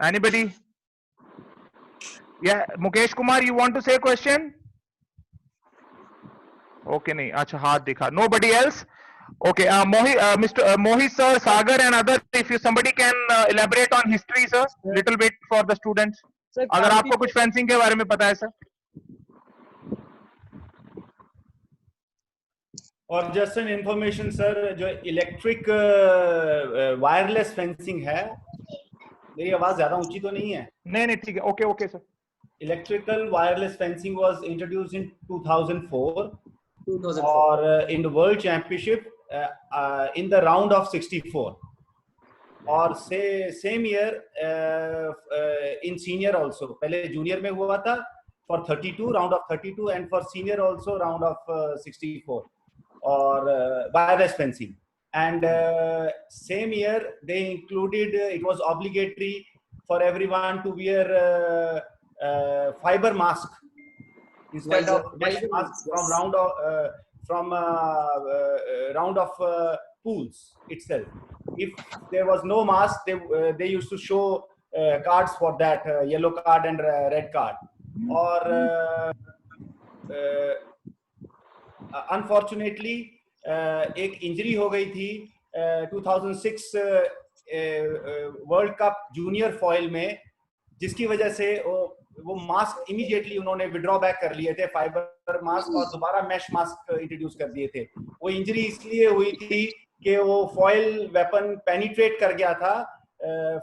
Anybody? Yeah, Mukesh Kumar, you want to say a question? Okay, nahi. Acha, haath dikha. Nobody else? Okay, Mr. Mohit sir, Sagar and others, if somebody can elaborate on history, sir, little bit for the students. अगर आपको कुछ fencing के बारे में पता है sir. और just an information sir, जो इलेक्ट्रिक वायरलेस फेंसिंग है, मेरी आवाज ज्यादा ऊंची तो नहीं है? नहीं ठीक है. Okay okay sir. Electrical wireless fencing was introduced in 2004 और in the world championship in the round of 64, और same year in senior also. पहले junior में हुआ था for 32, round of 32, and for senior also round of 64 और wireless fencing. And same year they included, it was obligatory for everyone to wear fiber mask instead of mesh mask from round of pools itself. If there was no mask, they used to show cards for that, yellow card and red card. Or unfortunately, एक injury हो गई थी 2006 world cup junior foil में, जिसकी वजह से वो mask immediately उन्होंने विड्रॉ बैक कर लिए थे, फाइबर मास्क, और दोबारा मैश मास्क इंट्रोड्यूस कर दिए थे. वो इंजरी इसलिए हुई थी कि वो फॉइल वेपन पेनिट्रेट कर गया था,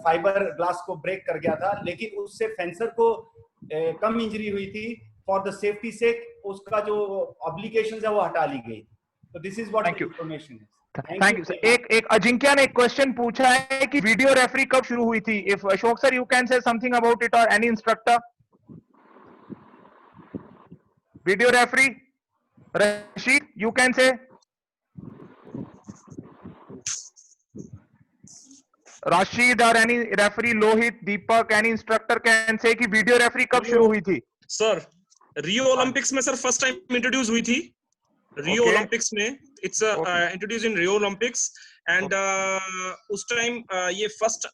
फाइबर ग्लास को ब्रेक कर गया था, लेकिन उससे फेंसर को कम इंजरी हुई थी. फॉर द सेफ्टी सेक उसका जो ऑब्लिगेशंस है वो हटा ली गई. तो दिस इज व्हाट इंफॉर्मेशन है. Thank you sir. एक अजिंक्य ने एक क्वेश्चन पूछा है कि वीडियो रेफरी कब शुरू हुई थी. If Ashok sir you can say something about it, और any instructor. Video referee Rashid, you can say. Rashid or any referee, Lohit, Deepak, any instructor can say कि वीडियो रेफरी कब शुरू हुई थी. सर रियो ओलंपिक्स में sir first time introduce हुई थी. Rio Olympics में It's introduced in Rio Olympics and उस टाइम ये फर्स्ट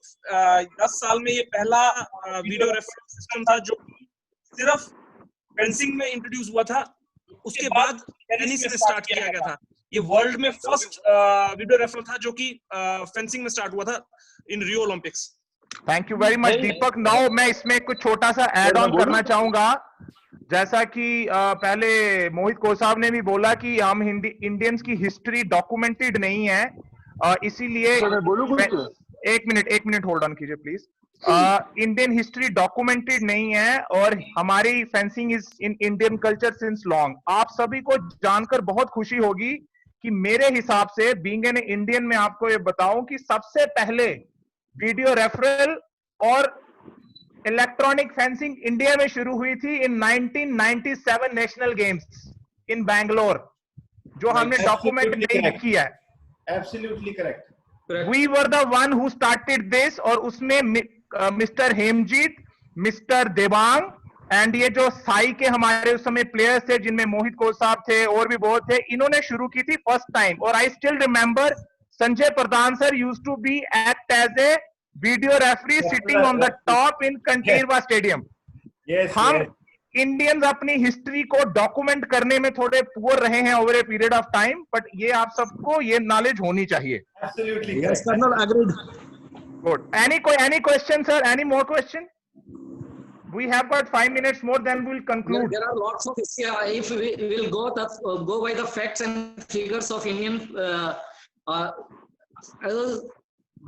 10 साल में ये पहला वीडियो रेफरेंस सिस्टम था जो सिर्फ फेंसिंग में इंट्रोड्यूस हुआ था, उसके बाद टेनिस में स्टार्ट किया गया था। ये वर्ल्ड में फर्स्ट वीडियो रेफरल था जो कि फेंसिंग में स्टार्ट हुआ था in Rio Olympics. Thank you very much Deepak. Now मैं इसमें कुछ छोटा सा ऐड ऑन करना चाहूंगा। जैसा कि पहले मोहित कोसाब ने भी बोला कि हम इंडियंस की हिस्ट्री डॉक्यूमेंटेड नहीं है, इसीलिए एक मिनट होल्ड ऑन कीजिए प्लीज। इंडियन हिस्ट्री डॉक्यूमेंटेड नहीं है और हमारी fencing is in Indian culture since long. आप सभी को जानकर बहुत खुशी होगी कि मेरे हिसाब से बीइंग एन इंडियन में आपको ये बताऊं कि सबसे पहले वीडियो रेफरल और इलेक्ट्रॉनिक फेंसिंग इंडिया में शुरू हुई थी इन 1997 नेशनल गेम्स इन बैंगलोर, जो हमने डॉक्यूमेंट नहीं किया है। Absolutely correct. We were the one who started this और उसमें मिस्टर हेमजीत, मिस्टर देवांग एंड ये जो साई के हमारे उस समय प्लेयर्स थे जिनमें मोहित कोसाब थे और भी बहुत थे, इन्होंने शुरू की थी फर्स्ट टाइम। और I still remember Sanjay Pradhan sir used to be act as a video referee sitting on the top in Kanteerava stadium. हम इंडियंस अपनी हिस्ट्री को डॉक्यूमेंट करने में थोड़े पुअर रहे हैं over a period of time, but ये आप सबको ये नॉलेज होनी चाहिए। Absolutely Yes, Colonel, agreed. Good. Any question, sir? Any more question? We have got 5 minutes more, then we'll conclude. There are lots of if we will go by the facts and figures of Indian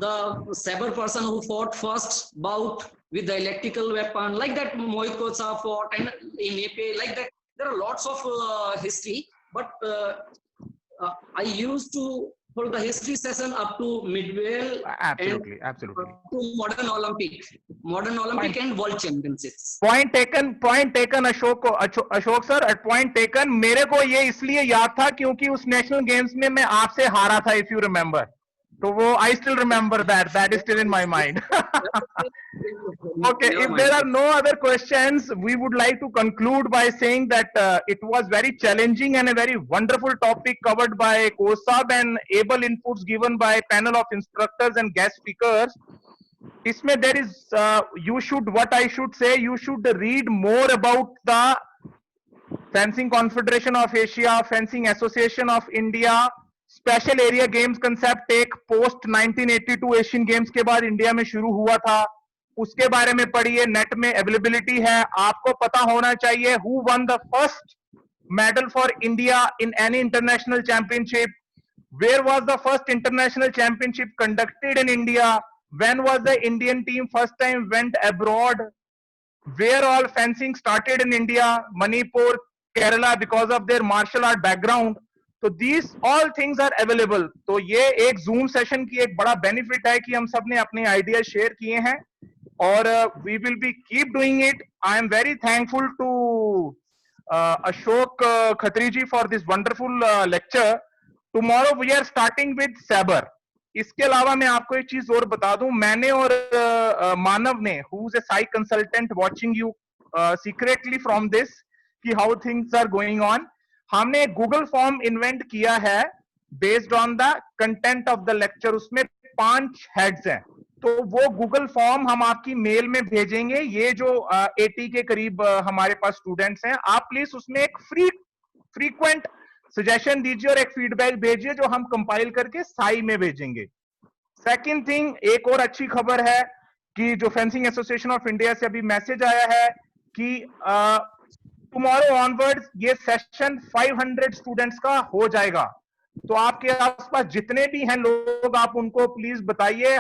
the Saber person who fought first bout with the electrical weapon, like that Mohit Kosa fought, and in AP, like that. There are lots of history, but I used to for the history session up to Midwell, absolutely, absolutely, to modern Olympic and world championships. Point taken Ashok sir, at point taken। मेरे को ये इसलिए याद था क्योंकि उस national games में मैं आपसे हारा था, if you remember। तो वो I still remember that is still in my mind। Okay, if there are no other questions, we would like to conclude by saying that it was very challenging and a very wonderful topic covered by Kosab and able inputs given by panel of instructors and guest speakers. Isme there is what I should say, you should read more about the Fencing Confederation of Asia, Fencing Association of India, special area games concept एक post 1982 Asian games के बाद India में शुरू हुआ था, उसके बारे में पढ़िए, नेट में अवेलेबिलिटी है। आपको पता होना चाहिए who won the first medal for India in any international championship, where was the first international championship conducted in India, when was the Indian team first time went abroad, where all fencing started in India, Manipur, Kerala, because of their martial art background. तो these all things are available. तो ये एक zoom session की एक बड़ा benefit है कि हम सब ने अपने आइडिया शेयर किए हैं और we will be keep doing it. I am very thankful to Ashok Khatri ji for this wonderful lecture. Tomorrow we are starting with sabre. इसके अलावा मैं आपको एक चीज और बता दूं, मैंने और मानव ने, who is a SAI consultant watching you secretly from this कि how things are going on, हमने गूगल फॉर्म इन्वेंट किया है based on the content of the lecture. उसमें 5 हेड्स हैं, तो वो गूगल फॉर्म हम आपकी मेल में भेजेंगे। ये जो 80 के करीब हमारे पास स्टूडेंट्स हैं, आप प्लीज उसमें एक फ्रीक्वेंट सजेशन दीजिए और एक फीडबैक भेजिए जो हम कंपाइल करके साई में भेजेंगे। सेकंड थिंग, एक और अच्छी खबर है कि जो फेंसिंग एसोसिएशन ऑफ इंडिया से अभी मैसेज आया है कि टुमारो ऑनवर्ड्स ये सेशन 500 स्टूडेंट्स का हो जाएगा। तो आपके आसपास जितने भी हैं लोग, आप उनको प्लीज बताइए।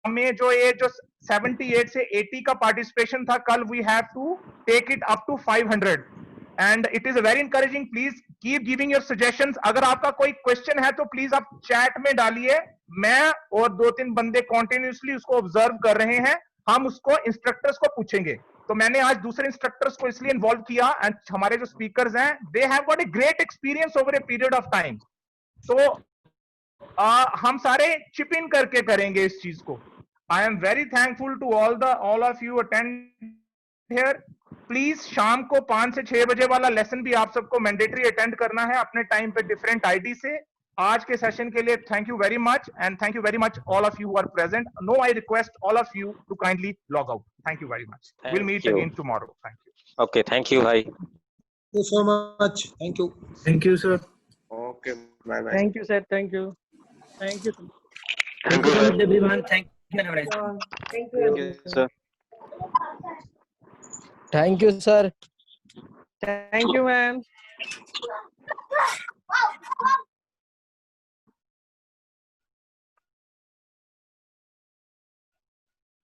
हमें जो 78 से 80 का पार्टिसिपेशन था कल, we have to take it up to 500 and it is very encouraging. Please keep giving your suggestions. अगर आपका कोई क्वेश्चन है तो प्लीज आप चैट में डालिए। मैं और 2-3 बंदे कॉन्टिन्यूसली उसको ऑब्जर्व कर रहे हैं, हम उसको इंस्ट्रक्टर्स को पूछेंगे। तो मैंने आज दूसरे इंस्ट्रक्टर्स को इसलिए इन्वॉल्व किया एंड हमारे जो स्पीकर्स हैं, they have got a great experience over a period of time. तो हम सारे चिप इन करके करेंगे इस चीज को। I am very thankful to all of you attend here. Please शाम को 5 से 6 बजे वाला लेसन भी आप सबको मैंडेटरी अटेंड करना है अपने टाइम पे डिफरेंट आईडी से। आज के सेशन के लिए thank you very much and thank you very much all of you are present. No I request all of you to kindly log out. Thank you very much. Will meet you. Again tomorrow. Thank you. Okay, thank you, bhai. Thank you so much. Thank you. Thank you, sir. Okay, bye bye. Thank you, sir. Thank you. Thank you. Thank you, sir. Everyone, thank you. Thank you, sir. Thank you, sir. Thank you, ma'am.